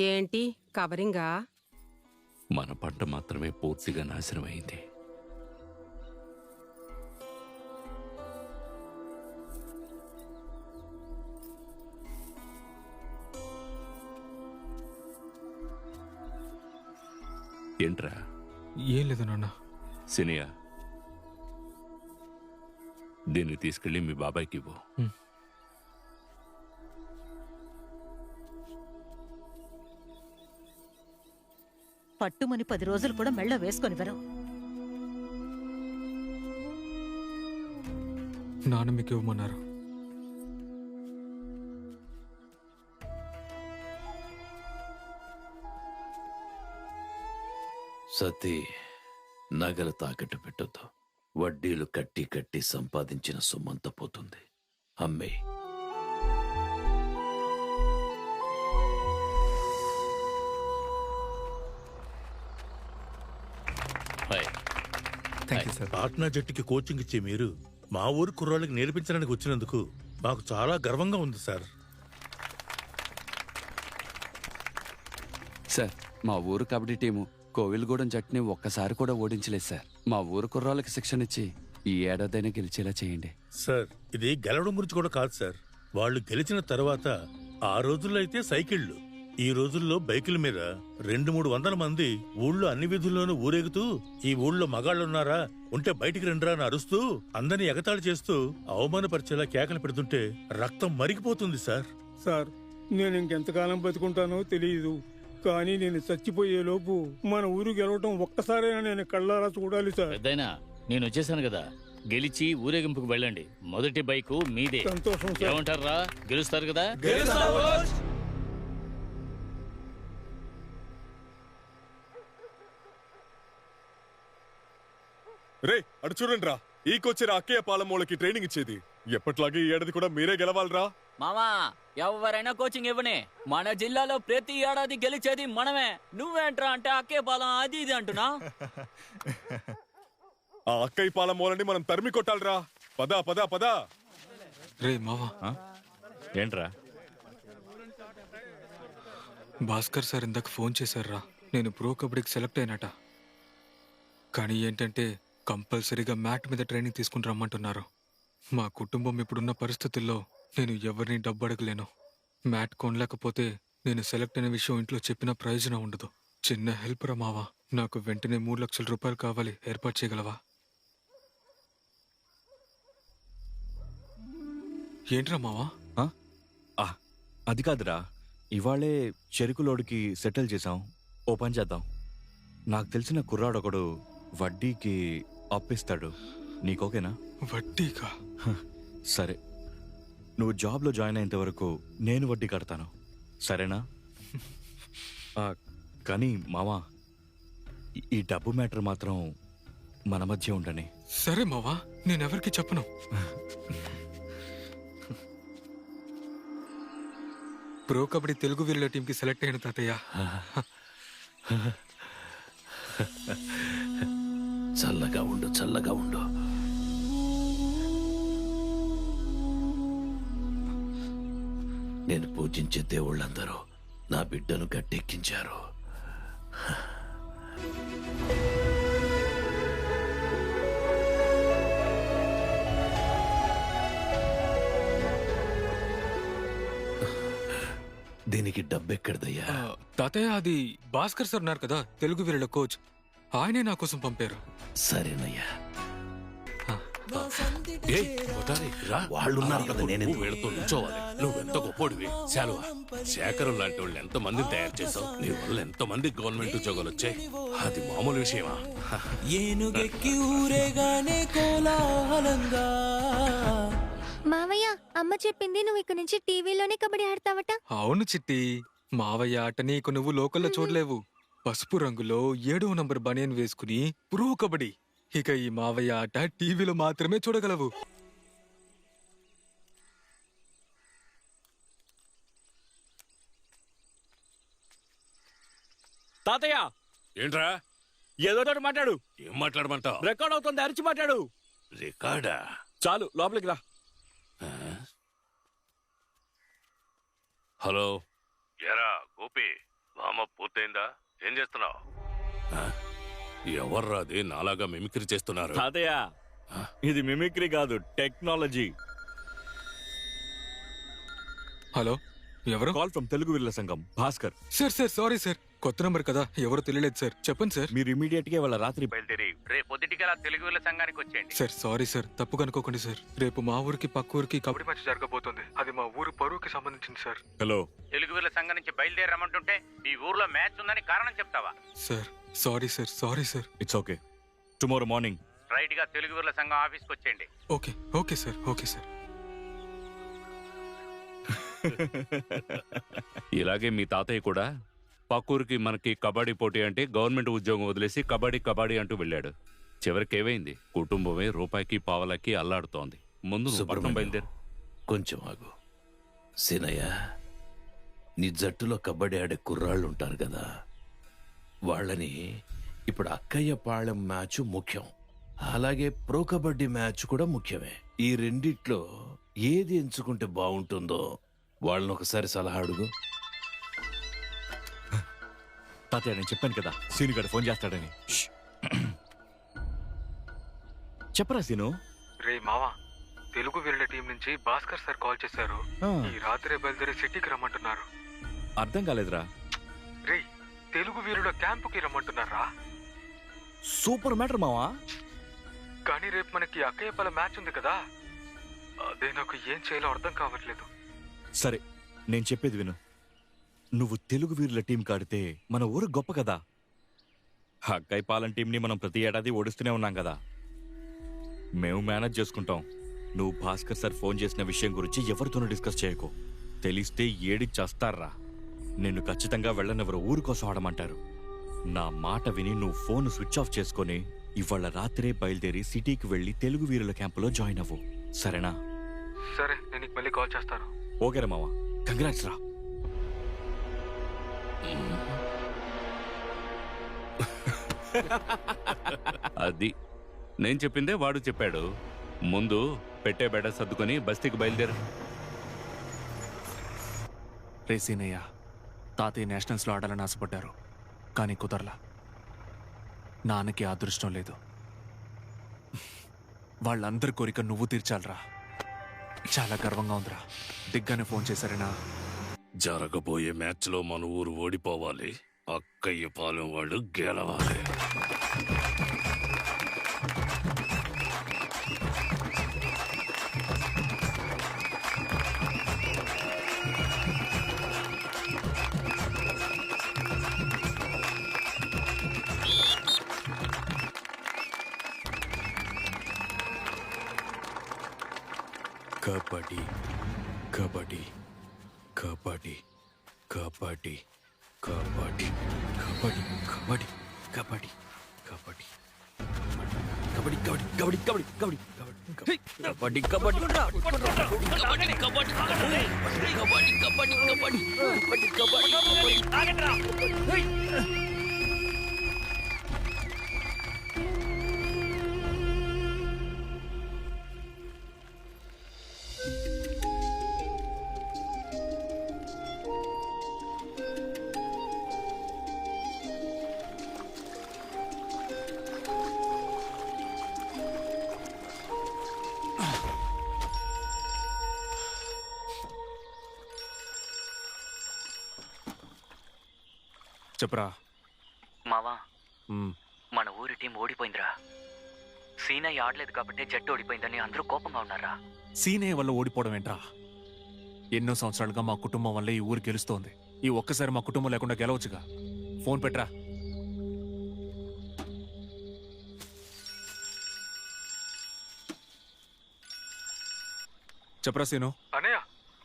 ఏంటి కవరింగా? మన పంట మాత్రమే పూర్తిగా నాశనమైంది. ఏంట్రా? ఏం లేదు నాన్న. సినియా, దీన్ని తీసుకెళ్ళి మీ బాబాయ్కి ఇవ్వు. పట్టుమని 10 రోజులు కూడా మెళ్ళ వేసుకొనివ్వరు. నాన్న మీకు ఇవ్వమన్నారు. సతీ, నగలు తాకట్టు పెట్టొద్దు. వడ్డీలు కట్టి కట్టి సంపాదించిన సొమ్మంతా పోతుంది. అమ్మే. పాట్నా జట్టుకి కోచింగ్ ఇచ్చే మీరు మా ఊరు కుర్రాళ్ళకి నేర్పించడానికి వచ్చినందుకు మాకు చాలా గర్వంగా ఉంది సార్. సార్, మా ఊరు కబడ్డీ టీము కోవిల్గూడెం జట్టుని ఒక్కసారి కూడా ఓడించలేదు సార్. మా ఊరు కుర్రాళ్ళకి శిక్షణ ఇచ్చి ఈ ఏడాదైనా గెలిచేలా చేయండి సార్. ఇది గెలవడం గురించి కూడా కాదు సార్. వాళ్ళు గెలిచిన తర్వాత ఆ రోజుల్లో అయితే సైకిళ్లు, ఈ రోజుల్లో బైకుల మీద 200-300 మంది ఊళ్ళో అన్ని వీధుల్లోనూ ఊరేగుతూ ఈ ఊళ్ళో మగాళ్ళున్నారా, ఉంటే బయటికి రండిరా అని అరుస్తూ అందరినీ ఎగతాళి చేస్తూ అవమానపరిచేలా కేకలు పెడుతుంటే రక్తం మరిగిపోతుంది సార్. సార్, నేను ఇంకెంతకాలం బతుకుంటానో తెలియదు, కానీ నేను చచ్చిపోయేలోపు మన ఊరు గెలవటం ఒక్కసారైనా నేను కళ్ళారా చూడాలి సార్. పెద్దయినా నేను వచ్చేసాను కదా, గెలిచి ఊరేగింపుకు వెళ్ళండి. మొదటి బైకు మీదే. సంతోషం సార్. ఏమంటారా? గెలుస్తారు కదా? రే, అటు చూడండి రా, ఈ కొచ్చిన అక్కయ్య పాలమూలకి ట్రైనింగ్ ఇచ్చేది. ఎప్పట్లాగే ఈ ఏడాది కూడా మీరే గెలవాలరా. మామా, ఎవరైనా కోచింగ్ ఇవ్వనే. మన జిల్లాలో ప్రతి ఏడాది గెలిచేది మనమే. నువ్వేంట్రా అంటే అక్కే పాలం అది ఇది అంటున్నా. ఆ అక్కయ్య పాలమూలని మనం తరిమి కొట్టాలరా. పదా పదా పదా. రే మావా, ఏంట్రా? భాస్కర్ సార్ ఇందాక ఫోన్ చేశారా, నేను ప్రో కబడ్డీకి సెలెక్ట్ అయినట. కానీ ఏంటంటే కంపల్సరీగా మ్యాట్ మీద ట్రైనింగ్ తీసుకుని రమ్మంటున్నారు. మా కుటుంబం ఇప్పుడున్న పరిస్థితుల్లో నేను ఎవరిని డబ్బు అడగలేను. మ్యాట్ కొనలేకపోతే నేను సెలెక్ట్ అయిన విషయం ఇంట్లో చెప్పిన ప్రయోజనం ఉండదు. చిన్న హెల్ప్ రా మావా, నాకు వెంటనే 3 లక్షల రూపాయలు కావాలి, ఏర్పాటు చేయగలవా? ఏంట్రా మావా? అది కాదురా, ఇవాళే చెరుకులోడికి సెటిల్ చేశాం. ఓ పని చేద్దాం. నాకు తెలిసిన కుర్రాడొకడు వడ్డీకి అప్పిస్తాడు. నీకోకేనా? వడ్డీకా? సరే, నువ్వు జాబ్లో జాయిన్ అయ్యేంత వరకు నేను వడ్డీ కడతాను, సరేనా? కానీ మావా, ఈ డబ్బు మ్యాటర్ మాత్రం మన మధ్య ఉండని. సరే మావా, నేనెవరికి చెప్పను. ప్రో కబడ్డీ తెలుగు వీరుల టీంకి సెలెక్ట్ అయిన తాతయ్య. చల్లగా ఉండు, చల్లగా ఉండు. నేను పూజించే దేవుళ్ళందరూ నా బిడ్డను గట్టెక్కించారు. దీనికి డబ్బెక్కడదయ్యా? తాతయ్య, అది భాస్కర్ సార్ ఉన్నారు కదా, తెలుగు వీరుల కోచ్, ఆయనే నా కోసం పంపారు. సరేనయ్యా. వాళ్ళున్నారు కదా, నేను వీళ్ళతో నుంచోవాలి. నువ్వెంత గొప్పోడివి శాలువా. శేఖరం లాంటి వాళ్ళు ఎంత మందిని తయారు చేసావు. నీ వల్ల ఎంత మంది గవర్నమెంట్ ఉద్యోగాలు వచ్చాయి. అది మామూలు విషయమా? ఏనుగెక్కి ఊరేగానే కోలాహలంగా. మావయ్య, అమ్మ చెప్పింది నువ్వు ఇక నుంచి టీవీలోనే కబడ్డీ ఆడతావట. అవును చిట్టి, మావయ్య ఆట నీకు నువ్వు లోకల్లో చూడలేవు. పసుపు రంగులో 7వ నంబర్ బనియన్ వేసుకుని ప్రో కబడ్డీ. ఇక ఈ మావయ్య ఆట టీవీలో మాత్రమే చూడగలవు. తాతయ్య, ఏంట్రా? ఏదో ఒకటి మాట్లాడు. ఏం మాట్లాడమంటావు? రికార్డ్ అవుతుంది, అరిచి మాట్లాడు. రికార్డా? చాలు, లోపలికి రా. హలో. ఎరా గోపి, వామ పూర్తయిందా? ఏం చేస్తున్నావు? ఎవర్రాది నాలాగా మిమిక్రీ చేస్తున్నారు? తాతయ్య, ఇది మిమిక్రీ కాదు, టెక్నాలజీ. హలో, ఎవరు? కాల్ ఫ్రమ్ తెలుగు వీరుల సంఘం, భాస్కర్. సార్ సారీ సార్, కొత్త నంబర్ కదా, ఎవరో తెలియలేదు సార్. చెప్పండి సార్. మీరు ఇమీడియట్ గా వాళ్ళ రాత్రి బయలుదేరి రేపు పొద్దుటికలా తెలుగు వీరుల సంఘానికి వచ్చేయండి. సార్ సారీ సార్, తప్పుగా అనుకోకండి సార్. రేపు మా ఊరికి పక్క ఊరికి కబడ్డీ మ్యాచ్ జరగబోతుంది. అది మా ఊరు పరువుకి సంబంధించింది సార్. హలో. తెలుగు వీరుల సంఘం నుంచి బయలుదేరి రమ్మంటుంటే ఈ ఊర్లో మ్యాచ్ ఉందని కారణం చెప్తావా? Sir sorry sir. It's okay. Tomorrow morning right గా తెలుగు వీరుల సంఘం ఆఫీస్కి వచ్చేయండి. Okay sir. ఇలాగే మీ తాతయ్య కూడా పక్కూరికి మనకి కబడ్డీ పోటీ అంటే గవర్నమెంట్ ఉద్యోగం వదిలేసి కబడ్డీ అంటూ వెళ్ళాడు. చివరికి ఏమైంది? కుటుంబమే రూపాయికి పావలకి అల్లాడుతోంది. ముందు నువ్వు పట్నం బయలుదేరు. కొంచెం ఆగు. సీనయ్య, నీ జట్టులో కబడ్డీ ఆడే కుర్రాళ్ళు ఉంటారు కదా, వాళ్ళని ఇప్పుడు అక్కయ్య పాళెం మ్యాచ్ ముఖ్యం, అలాగే ప్రో కబడ్డీ మ్యాచ్ కూడా ముఖ్యమే. ఈ రెండిట్లో ఏది ఎంచుకుంటే బాగుంటుందో వాళ్ళని ఒకసారి సలహా అడుగు. తాతయ్య, నేను చెప్పాను కదా సీను గారు ఫోన్ చేస్తాడని. చెప్పరా సీను? రే మావా, తెలుగు వీరుల టీం నుంచి భాస్కర్ సార్ కాల్ చేశారు. ఈ రాత్రే బయలుదేరి సిటీకి రమ్మంటున్నారు. అర్థం కాలేదురా. రే, తెలుగు వీరుల క్యాంపుకి రమ్మంటున్నారా? సూపర్ మ్యాటర్ మావా. కానీ రేపు మనకి అక్కయ్యపల్ల మ్యాచ్ ఉంది కదా, అదే నాకు ఏం చేయాలో అర్థం కావట్లేదు. సరే, నేను చెప్పేది విను. నువ్వు తెలుగు వీరుల టీం కాడితే మన ఊరు గొప్ప కదా. అక్కయ్య పాలెం టీంని మనం ప్రతి ఏడాది ఓడిస్తూనే ఉన్నాం కదా. మేము మేనేజ్ చేసుకుంటాం. నువ్వు భాస్కర్ సార్ ఫోన్ చేసిన విషయం గురించి ఎవరితోనూ డిస్కస్ చేయకు. తెలిస్తే ఏడి చేస్తారా. నిన్ను ఖచ్చితంగా వెళ్ళనెవరు ఊరు కోసం ఆడమంటారు. నా మాట విని నువ్వు ఫోన్ స్విచ్ ఆఫ్ చేసుకొని ఇవాళ రాత్రే బయలుదేరి సిటీకి వెళ్ళి తెలుగు వీరుల క్యాంపులో జాయిన్ అవ్వు. సరేనా? సరే, నేను మళ్ళీ కాల్ చేస్తాను. ఓకేరా మావా, కంగ్రాట్స్ రా. అది నేను చెప్పిందే వాడు చెప్పాడు. ముందు పెట్టే బెడ సర్దుకొని బస్తీకి బయలుదేరు. రే సీనయ్య, తాతయ్య నేషనల్స్లో ఆడాలని ఆశపడ్డారు, కానీ కుదరలా. నాన్నకి అదృష్టం లేదు. వాళ్ళందరి కోరిక నువ్వు తీర్చాలరా. చాలా గర్వంగా ఉందిరా. దిగ్గానే ఫోన్ చేశారేనా? జరగబోయే మ్యాచ్ లో మన ఊరు ఓడిపోవాలి, అక్కయ్య పాలెం వాళ్ళు గెలవాలి. కబడ్డీ కబడ్డీ కబడ్డీ కబడ్డీ కబడ్డీ కబడ్డీ కబడ్డీ కబడ్డీ కబడ్డీ కబడ్డీ కబడ్డీ కబడ్డీ కబడ్డీ కబడ్డీ కబడ్డీ చెప్పరా. మావా మ్, మన ఊరి టీం ఓడిపోయిందిరా. సీనయ్య ఆడలేదు కాబట్టి జట్టు ఓడిపోయిందని అందరూ కోపంగా ఉన్నారా. సీనే వల్ల ఓడిపోవడం ఏంట్రా? ఎన్నో సంవత్సరాలుగా మా కుటుంబం వల్ల ఈ ఊరు గెలుస్తోంది. ఈ ఒక్కసారి మా కుటుంబం లేకుండా గెలవచ్చుగా. ఫోన్ పెట్టరా. చెప్పరా సీను. అనయ్య,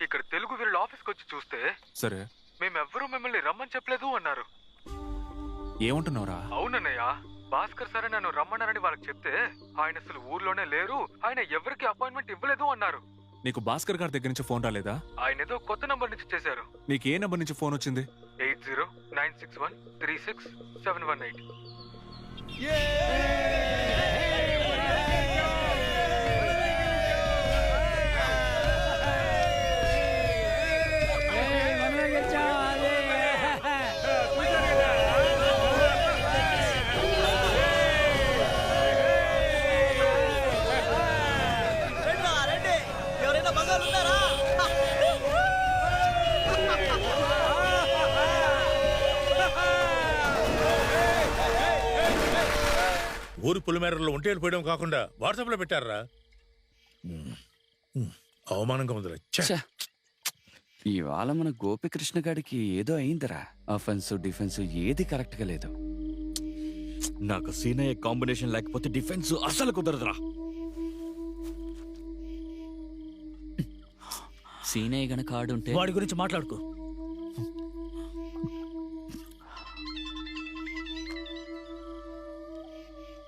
ఇక్కడ తెలుగు వీళ్ళ ఆఫీస్కి వచ్చి చూస్తే సరే, మేమెవ్వరూ మిమ్మల్ని రమ్మని చెప్పలేదు అన్నారు. ఏమంటున్నావురా? అవునన్నయ్య, భాస్కర్ సరే నన్ను రమ్మన్నారని వాళ్ళకి చెప్తే ఆయన అసలు ఊర్లోనే లేరు, ఆయన ఎవరికి అపాయింట్మెంట్ ఇవ్వలేదు అన్నారు. నీకు భాస్కర్ గారి దగ్గర నుంచి ఫోన్ రాలేదా? ఆయన ఏదో కొత్త నంబర్ నుంచి చేశారు. నీకు ఏ నంబర్ నుంచి ఫోన్ వచ్చింది? 8096136718. ఊరు పులిమేరలో ఒంటేలు పోయడం కాకుండా వాట్సాప్ లో పెట్టారా? అవమానంగా ఉందిరా. ఇవాళ మన గోపికృష్ణ గారికి ఏదో అయిందిరా. అఫెన్స్ డిఫెన్స్ ఏది కరెక్ట్ గా లేదు. నాకు సీనయ్య కాంబినేషన్ లేకపోతే డిఫెన్స్ అసలు కుదరదురా. సీనయ్య గనక ఆడుంటే వాడి గురించి మాట్లాడుకో.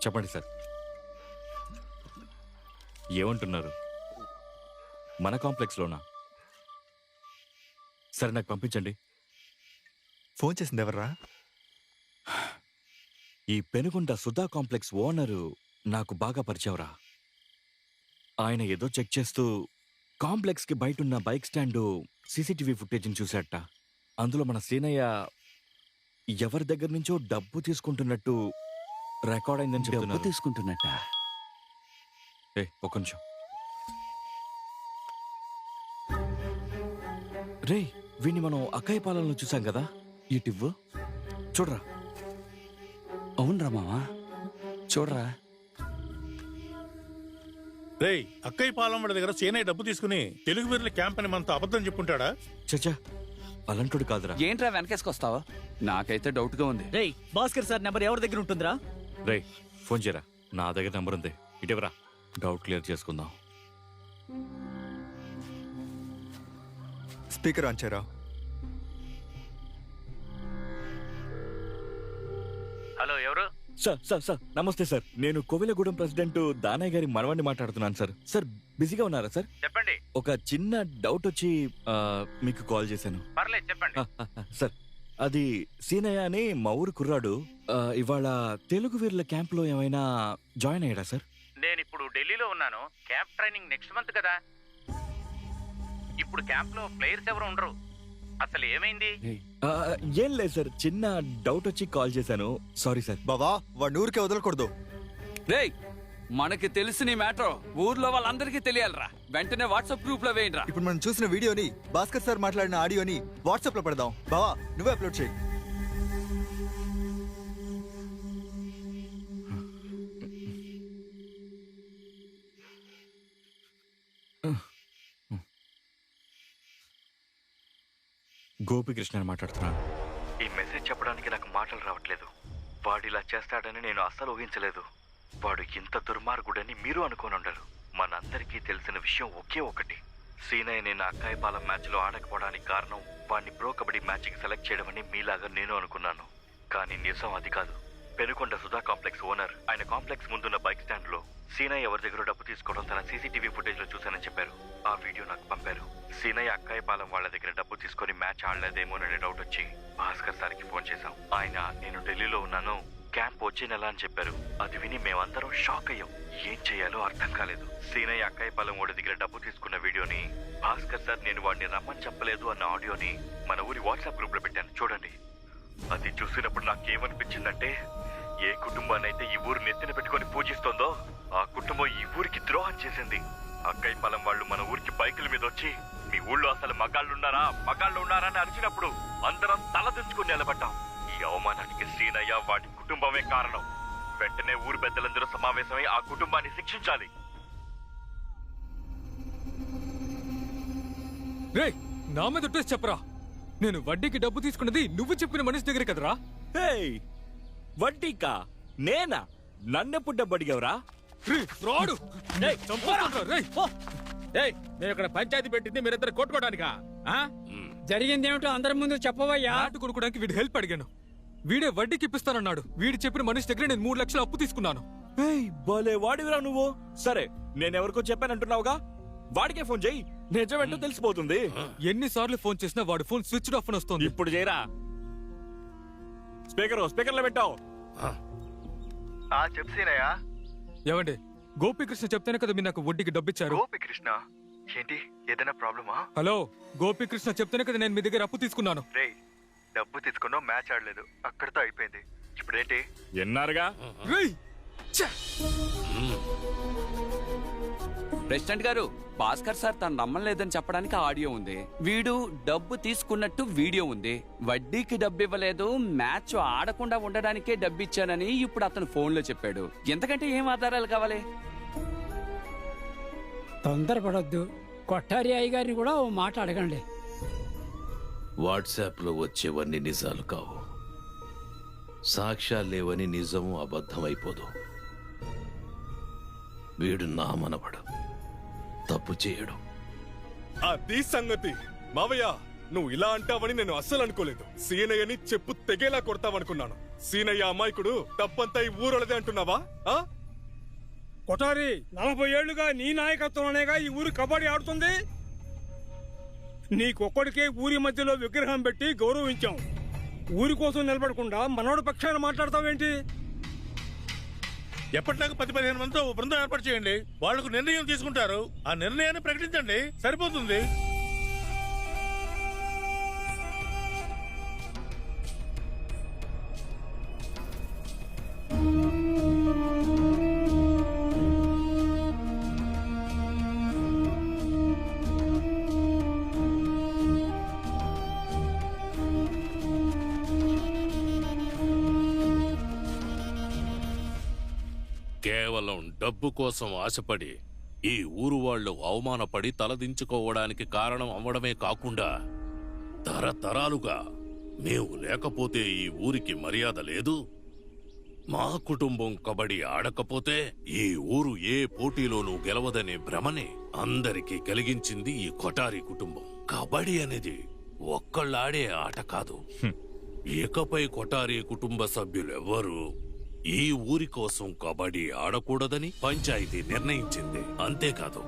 చెప్పండి సార్, ఏమంటున్నారు? మన కాంప్లెక్స్లోనా? సరే, నాకు పంపించండి. ఫోన్ చేసింది ఎవర్రా? ఈ పెనుగొండ సుధా కాంప్లెక్స్ ఓనరు నాకు బాగా పరిచయంరా. ఆయన ఏదో చెక్ చేస్తూ కాంప్లెక్స్కి బయటున్న బైక్ స్టాండు సీసీటీవీ ఫుటేజ్ని చూశాట. అందులో మన సీనయ్య ఎవరి దగ్గర నుంచో డబ్బు తీసుకుంటున్నట్టు రికార్డ్ అయిందని చెప్తున్నారు. తీసుకుంటున్నట్ట? ఒక్క నిమిషం రే, వీణ్ణి మనం అక్కయ్య పాలనలో చూసాం కదా. ఇటివ్వు చూడరా. అవునరా మావా, చూడరా. రేయ్, అక్కయ్య పాలమ్మడి దగ్గర సేనయ్య డబ్బు తీసుకుని తెలుగు వీరుల క్యాంప్ అని మనతో అబద్ధం చెప్పుంటాడా? చచ్చా, అలాంటోడు కాదురా. ఏంట్రా వెనకేసుకొస్తావా? నాకైతే డౌట్ గా ఉంది. రేయ్, భాస్కర్ సార్ నెంబర్ ఎవరి దగ్గర ఉంటుందిరా? రే, ఫోన్ చేయరా. నా దగ్గర నెంబర్ ఉంది, ఇటీవరా. డౌట్ క్లియర్ చేసుకుందాం. స్పీకర్ ఆన్ చేయరా. హలో, ఎవరు? సార్ నమస్తే సార్. నేను కోవిలగూడెం ప్రెసిడెంట్ దానయ్య గారి మనవాడిని మాట్లాడుతున్నాను సార్. సార్ బిజీగా ఉన్నారా సార్? చెప్పండి. ఒక చిన్న డౌట్ వచ్చి మీకు కాల్ చేశాను. పర్లేదు, చెప్పండి. సార్, అది సీనయ్య అని మా ఊరు కుర్రాడు ఇవాళ తెలుగు వీరుల క్యాంప్ లో ఏమైనా జాయిన్ అయ్యాడా సార్? నేను ఇప్పుడు ఢిల్లీలో ఉన్నాను. క్యాంప్ ట్రైనింగ్ నెక్స్ట్ మంత్ కదా. ఇప్పుడు క్యాంప్ లో ప్లేయర్స్ ఎవరు ఉండరు. అసలు ఏమైంది? ఏం లేదు సార్, చిన్న డౌట్ వచ్చి కాల్ చేశాను. Sorry sir. బావా, వాడిని ఊరికే వదలకూడదు. రేయ్, మనకి తెలిసిన మ్యాటర్ ఊర్లో వాళ్ళందరికీ తెలియాలరా. వెంటనే వాట్సాప్ గ్రూప్ లో వేయండిరా. ఇప్పుడు మనం చూసిన వీడియోని, భాస్కర్ సార్ మాట్లాడిన ఆడియోని వాట్సాప్ లో పెడదాం. బావా, నువ్వే అప్లోడ్ చేయి. గోపికృష్ణ మాట్లాడుతున్నాను. ఈ మెసేజ్ చెప్పడానికి నాకు మాటలు రావట్లేదు. వాడు ఇలా చేస్తాడని నేను అస్సలు ఊహించలేదు. వాడు ఇంత దుర్మార్గుడని మీరు అనుకోని ఉండరు. మనందరికీ తెలిసిన విషయం ఒకే ఒకటి. సీనయ్య నేను అక్కాయపాలెం మ్యాచ్లో ఆడకపోవడానికి కారణం వాడిని ప్రో కబడ్డీ మ్యాచ్కి సెలెక్ట్ చేయడమని మీలాగా నేను అనుకున్నాను. కానీ నిజం అది కాదు. పెనుకొండ సుధా కాంప్లెక్స్ ఓనర్ ఆయన కాంప్లెక్స్ ముందున్న బైక్ స్టాండ్ లో సీనయ్య ఎవరి దగ్గర డబ్బు తీసుకోవడం తన సీసీటీవీ ఫుటేజ్ లో చూశానని చెప్పారు. ఆ వీడియో నాకు పంపారు. సీనయ్య అక్కాయపాలెం వాళ్ళ దగ్గర డబ్బు తీసుకొని మ్యాచ్ ఆడలేదేమోనని డౌట్ వచ్చి భాస్కర్ సార్కి ఫోన్ చేశాం. ఆయన నేను ఢిల్లీలో ఉన్నాను, క్యాంప్ వచ్చే నెల అని చెప్పారు. అది విని మేమందరం షాక్ అయ్యాం. ఏం చేయాలో అర్థం కాలేదు. సీనయ్య అక్కాయపాలెం వాడి దగ్గర డబ్బు తీసుకున్న వీడియోని, భాస్కర్ సార్ నేను వాడిని రమ్మని చెప్పలేదు అన్న ఆడియోని మన ఊరి వాట్సాప్ గ్రూప్ లో పెట్టాను, చూడండి. అది చూసినప్పుడు నాకేమనిపించిందంటే, ఏ కుటుంబాన్నైతే ఈ ఊరు నెత్తిన పెట్టుకొని పూజిస్తోందో ఆ కుటుంబం ఈ ఊరికి ద్రోహం చేసింది. అక్కయ్యపాలెం వాళ్ళు మన ఊరికి బైకుల మీద వచ్చి మీ ఊళ్ళో అసలు మగాళ్ళు ఉన్నారా అని అరిచినప్పుడు అందరం తల దించుకుని నిలబడ్డాం. ఈ అవమానానికి శ్రీనయ్య వాడి కుటుంబమే కారణం. వెంటనే ఊరు పెద్దలందరూ సమావేశమై ఆ కుటుంబాన్ని శిక్షించాలి. రేయ్, నా మీద ఒట్టేసి చెప్పరా. నేను వడ్డీకి డబ్బు తీసుకున్నది నువ్వు చెప్పిన మనిషి దగ్గర కదరా. వడ్డీకా? నేనా? నన్నెప్పుడు డబ్బు అడిగావురా? మేము ఇక్కడ పంచాయతీ పెట్టింది మీరిద్దరు కొట్టుకోవడానికా? జరిగింది ఏమిటో అందరి ముందు చెప్పవయ్యా. ఆట కొనుక్కోడానికి వీడి హెల్ప్ అడిగాను. వీడే వడ్డీకి ఇప్పిస్తానన్నాడు. వీడు చెప్పిన మనిషి దగ్గర నేను 3 లక్షలు అప్పు తీసుకున్నాను. భలే వాడివిరా నువ్వు. సరే, నేనెవరికో చెప్పానంటున్నావుగా, వాడికే ఫోన్ చెయ్యి. నిజమేంటో తెలిసిపోతుంది. ఎన్నిసార్లు ఫోన్ చేసినా వాడి ఫోన్ స్విచ్ ఆఫ్ అని వస్తుంది. ఇప్పుడు చేయరా. స్పీకర్లో పెట్టావు. చెప్సీనయ్యా. ఏమండి, గోపీకృష్ణ చెప్తేనే కదా మీరు నాకు వడ్డీకి డబ్బు ఇచ్చారు. గోపీకృష్ణ ఏంటి? ఏదైనా ప్రాబ్లమా? హలో, గోపీకృష్ణ చెప్తేనే కదా నేను మీ దగ్గర అప్పు తీసుకున్నాను. రేయ్, డబ్బు తీసుకున్నావు, మ్యాచ్ ఆడలేదు, అక్కడితో అయిపోయింది. ఇప్పుడేంటి? ఎన్నారుగా. ప్రెసిడెంట్ గారు, భాస్కర్ సార్ తను నమ్మలేదని చెప్పడానికి ఆడియో ఉంది. వీడు డబ్బు తీసుకున్నట్టు వీడియో ఉంది. వడ్డీకి డబ్బు ఇవ్వలేదు, మ్యాచ్ ఆడకుండా ఉండడానికే డబ్బు ఇచ్చానని ఇప్పుడు అతను ఫోన్లో చెప్పాడు. ఎంతకంటే ఏం ఆధారాలు కావాలి? తొందరపడొద్దు. కొట్టారి అయ్య గారిని కూడా ఓ మాట అడగండి. వాట్సాప్లో వచ్చేవన్నీ నిజాలు కావు. సాక్ష్యాలు లేవని నిజము అబద్ధం అయిపోదు. వీడు నా మనవడు, తప్పు చేయడు. అది సంగతి. మావయ్య, నువ్వు ఇలా అంటావని నేను అస్సలు అనుకోలేదు. సీనయ్యని చెప్పు తెగేలా కొడతావనుకున్నాను. సీనయ్య అమాయకుడు, తప్పంతా ఈ ఊరోళ్ళదే అంటున్నావా? కొటారి, 40 ఏళ్లుగా నీ నాయకత్వంలోనేగా ఈ ఊరు కబడ్డీ ఆడుతుంది. నీకొక్కడికే ఊరి మధ్యలో విగ్రహం పెట్టి గౌరవించాం. ఊరి కోసం నిలబడకుండా మనోడు పక్షాన మాట్లాడతావేంటి? ఎప్పటిలాగా 10-15 మందితో బృందం ఏర్పాటు చేయండి. వాళ్లకు నిర్ణయం తీసుకుంటారు. ఆ నిర్ణయాన్ని ప్రకటించండి, సరిపోతుంది. కేవలం డబ్బు కోసం ఆశపడి ఈ ఊరు వాళ్ళు అవమానపడి తలదించుకోవడానికి కారణం అవ్వడమే కాకుండా తరతరాలుగా మేము లేకపోతే ఈ ఊరికి మర్యాద లేదు, మా కుటుంబం కబడ్డీ ఆడకపోతే ఈ ఊరు ఏ పోటీలోనూ గెలవదనే భ్రమని అందరికీ కలిగించింది ఈ కొటారి కుటుంబం. కబడ్డీ అనేది ఒక్కళ్ళాడే ఆట కాదు. ఇకపై కొటారి కుటుంబ సభ్యులెవ్వరూ ఈ ఊరి కోసం కబడ్డీ ఆడకూడదని పంచాయతీ నిర్ణయించింది. అంతేకాదు,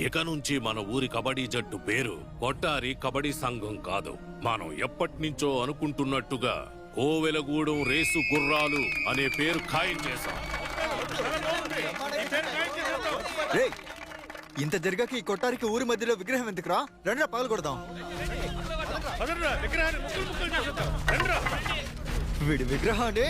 ఇక నుంచి మన ఊరి కబడ్డీ జట్టు పేరు కొట్టారి కబడ్డీ సంఘం కాదు. మనం ఎప్పటినుంచో అనుకుంటున్నట్టుగా కోవెలగూడెం రేసు గుర్రాలు అనే పేరు ఖాయం చేశాం. ఇంత జరిగాక ఈ కొట్టారికి ఊరి మధ్యలో విగ్రహం ఎందుకురా? రండ్రా పగలు కొడదాం. వీడి విగ్రహాన్ని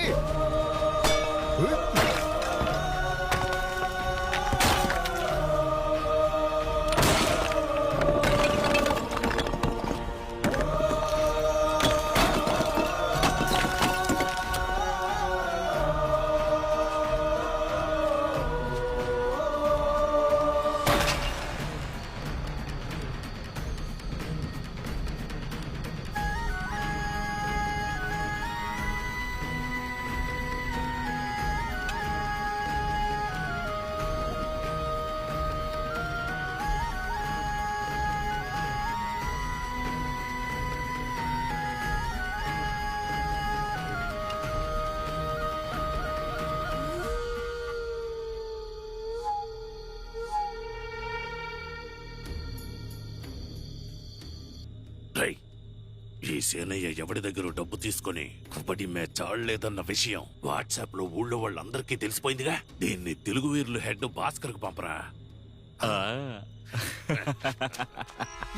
ఈ సేనయ్య ఎవడి దగ్గర డబ్బు తీసుకుని కబడ్డీ మ్యాచ్ ఆడలేదన్న విషయం వాట్సాప్ లో ఊళ్ళో వాళ్ళందరికీ తెలిసిపోయిందిగా. దీన్ని తెలుగు వీరులు హెడ్ భాస్కర్ కు పంపరా.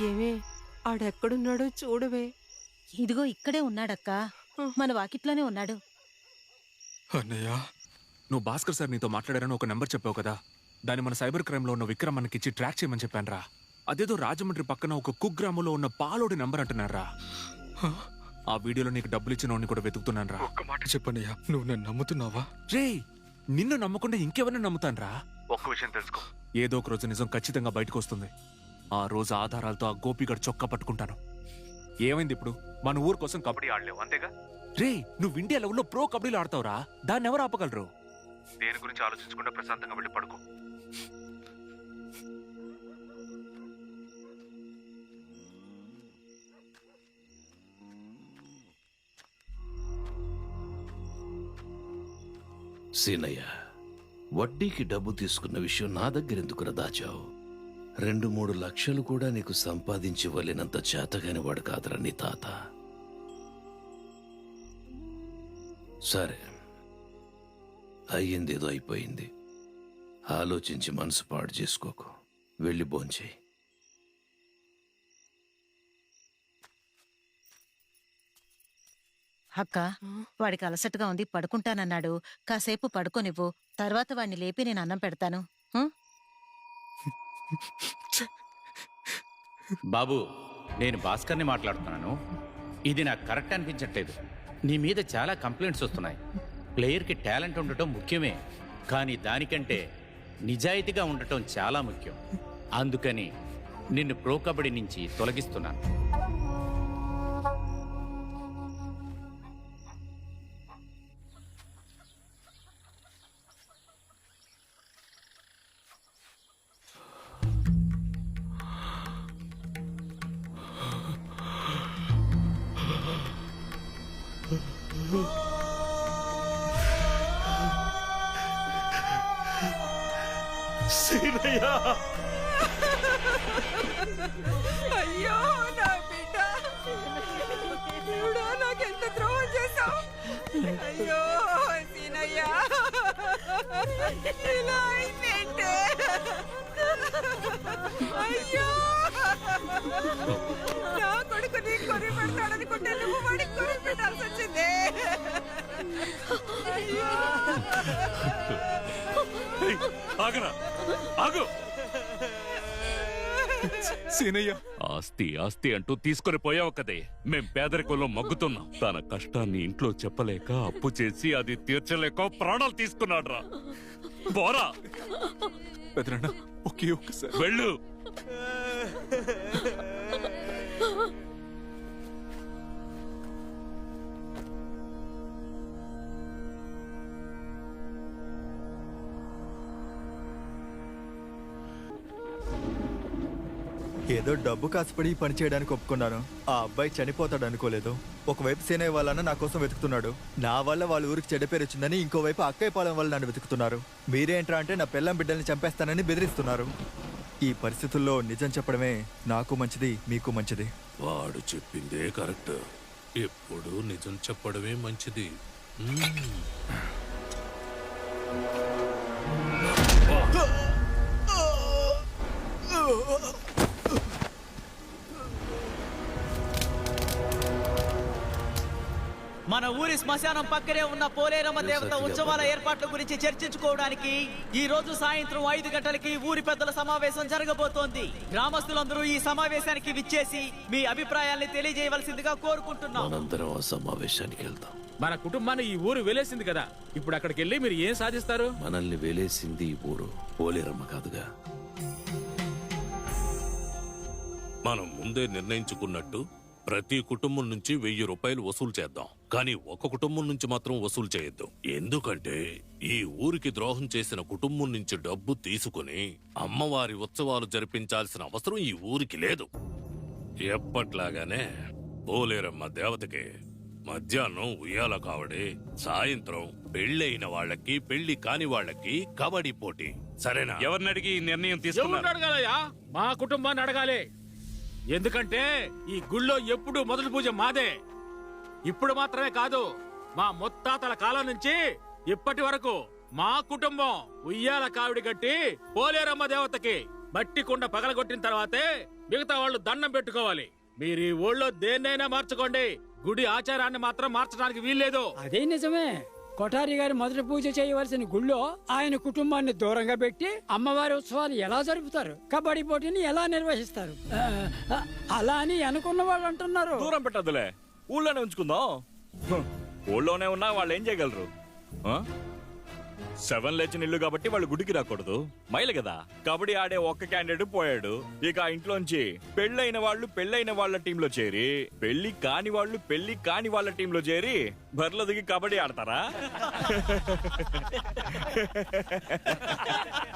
ఏమే, ఆడెక్కడున్నాడో చూడవే. ఇదిగో ఇక్కడే ఉన్నాడక్కా, మన వాకిట్లోనే ఉన్నాడు. అన్నయ్య, నువ్వు భాస్కర్ సార్ నీతో మాట్లాడారని ఒక నెంబర్ చెప్పావు కదా, దాన్ని మన సైబర్ క్రైమ్ లో ఉన్న విక్రమ్ మనకిచ్చి ట్రాక్ చేయమని చెప్పానురా. అదేదో రాజమండ్రి పక్కన ఒక కుగ్రామంలో ఉన్న పాలోడి నెంబర్ అంటున్నారా. ఆ వీడియోలో నీకు డబ్బులు ఇచ్చిన కూడా వెతుకుతున్నాను రా. ఒక్క మాట చెప్పనయ్యా, నువ్వు నన్ను నమ్ముతున్నావా? రే, నిన్ను నమ్మకుండా ఇంకెవరిని నమ్ముతాను రా? ఒక్క విషయం తెలుసుకో, ఏదో ఒక రోజు నిజం ఖచ్చితంగా బయటకు వస్తుంది. ఆ రోజు ఆధారాలతో ఆ గోపిగడ్ చొక్కా పట్టుకుంటాను. ఏమైంది ఇప్పుడు? మన ఊరు కోసం కబడ్డీ ఆడలేవు అంతేగా? రే, నువ్వు ఇండియా లెవెల్లో ప్రో కబడ్డీలో ఆడతావురా, దాన్ని ఎవరు ఆపగలరు? దేని గురించి ఆలోచించకుండా ప్రశాంతంగా వెళ్ళి పడుకో. సీనయ్య, వడ్డీకి డబ్బు తీసుకున్న విషయం నా దగ్గర ఎందుకురా దాచావు? 2-3 లక్షలు కూడా నీకు సంపాదించి ఇవ్వలేనంత చేతగాని వాడు కాదురా నీ తాత. సరే, అయ్యిందేదో అయిపోయింది. ఆలోచించి మనసు పాడు చేసుకోకు. వెళ్ళి భోంచేయి. అక్క, వాడికి అలసటగా ఉంది, పడుకుంటానన్నాడు. కాసేపు పడుకోనివ్వు, తర్వాత వాడిని లేపి నేను అన్నం పెడతాను. బాబు, నేను భాస్కర్ని మాట్లాడుతున్నాను. ఇది నాకు కరెక్ట్ అనిపించట్లేదు. నీ మీద చాలా కంప్లైంట్స్ వస్తున్నాయి. ప్లేయర్కి టాలెంట్ ఉండటం ముఖ్యమే, కానీ దానికంటే నిజాయితీగా ఉండటం చాలా ముఖ్యం. అందుకని నిన్ను ప్రో కబడ్డీ నుంచి తొలగిస్తున్నాను. అయ్యో నా బిడ్డ, దేవుడా నాకెంత ద్రోహం చేశావు. అయ్యో సీనయ్య, ఇలా అయిందేంటే. అయ్యో, నా కొడుకు నీ కొరి పెడతాడనుకుంటే నువ్వు వాడికి కొరి పెట్టాల్సి వచ్చింది. అయ్యో, ఆస్తి ఆస్తి అంటూ తీసుకొని పోయావు కదే. మేం పేదరికంలో మగ్గుతున్నాం. తన కష్టాన్ని ఇంట్లో చెప్పలేక అప్పు చేసి అది తీర్చలేక ప్రాణాలు తీసుకున్నాడ్రా. పోరా, ఒకే ఒక్కసారి వెళ్ళు. ఏదో డబ్బు కాసుపడి ఈ పని చేయడానికి ఒప్పుకున్నాను. ఆ అబ్బాయి చనిపోతాడు అనుకోలేదు. ఒకవైపు సీనయ్య వాళ్ళన్న నా కోసం వెతుకుతున్నాడు. నా వల్ల వాళ్ళ ఊరికి చెడ్డ పేరు వచ్చిందని ఇంకోవైపు అక్కయ్య పాలెం వాళ్ళు నన్ను వెతుకుతున్నారు. మీరేంట్రా అంటే నా పిల్లం బిడ్డల్ని చంపేస్తానని బెదిరిస్తున్నారు. ఈ పరిస్థితుల్లో నిజం చెప్పడమే నాకు మంచిది, మీకు మంచిది. వాడు చెప్పిందే కరెక్ట్. ఎప్పుడు నిజం చెప్పడమే మంచిది. మన ఊరి శ్మశానం పక్కనే ఉన్న పోలేరమ్మ దేవత ఉత్సవాల ఏర్పాట్ల గురించి చర్చించుకోవడానికి ఈ రోజు సాయంత్రం 5 గంటలకి ఊరి పెద్దల సమావేశం జరగబోతోంది. గ్రామస్తులందరూ ఈ సమావేశానికి విచ్చేసి మీ అభిప్రాయాల్ని తెలియజేయవలసిందిగా కోరుకుంటున్నాం. మనందరం ఆ సమావేశానికి వెళ్తాం. మన కుటుంబాన్ని ఈ ఊరు వెలేసింది కదా, ఇప్పుడు అక్కడికి వెళ్ళి మీరు ఏం సాధిస్తారు? మనల్ని వెలేసింది ఈ ఊరు, పోలేరమ్మ కాదుగా. మనం ముందే నిర్ణయించుకున్నట్టు ప్రతి కుటుంబం నుంచి 1000 రూపాయలు వసూలు చేద్దాం. కానీ ఒక కుటుంబం నుంచి మాత్రం వసూలు చేయొద్దు. ఎందుకంటే ఈ ఊరికి ద్రోహం చేసిన కుటుంబం నుంచి డబ్బు తీసుకుని అమ్మవారి ఉత్సవాలు జరిపించాల్సిన అవసరం ఈ ఊరికి లేదు. ఎప్పట్లాగానే పోలేరమ్మ దేవతకి మధ్యాహ్నం ఉయ్యాల కావడి, సాయంత్రం పెళ్ళైన వాళ్ళకి పెళ్లి కాని వాళ్ళకి కబడ్డీ పోటీ. సరేనా? ఎవరిని అడిగి ఈ నిర్ణయం ఎవరిని తీసుకున్నారు? అడగాలయ్యా? మా కుటుంబాన్ని అడగాలి. ఎందుకంటే ఈ గుళ్ళో ఎప్పుడు మొదటి పూజ మాదే. ఇప్పుడు మాత్రమే కాదు, మా ముత్తాతల కాలం నుంచి ఇప్పటి వరకు మా కుటుంబం ఉయ్యాల కావిడి కట్టి పోలేరమ్మ దేవతకి మట్టి కుండ పగలగొట్టిన తర్వాతే మిగతా వాళ్ళు దండం పెట్టుకోవాలి. మీరు ఈ ఊళ్ళో దేన్నైనా మార్చుకోండి, గుడి ఆచారాన్ని మాత్రం మార్చడానికి వీల్లేదు. అదే నిజమే. కొఠారి గారి మొదటి పూజ చేయవలసిన గుళ్ళో ఆయన కుటుంబాన్ని దూరంగా పెట్టి అమ్మవారి ఉత్సవాలు ఎలా జరుపుతారు, కబడ్డీ పోటీని ఎలా నిర్వహిస్తారు, అలా అని అనుకున్న వాళ్ళు అంటున్నారు. దూరం పెట్టదులే, ఊళ్ళోనే ఉంచుకుందాం. ఊళ్ళోనే ఉన్నా వాళ్ళు ఏం చేయగలరు? 7 లేచిన ఇల్లు కాబట్టి వాళ్ళు గుడికి రాకూడదు. మైలు కదా. కబడ్డీ ఆడే ఒక్క క్యాండిడేట్ పోయాడు. ఇక ఆ ఇంట్లోంచి పెళ్ళైన వాళ్ళు పెళ్ళైన వాళ్ళ టీంలో చేరి, పెళ్లి కాని వాళ్ళు పెళ్లి కాని వాళ్ళ టీంలో చేరి బరిలో దిగి కబడ్డీ ఆడతారా?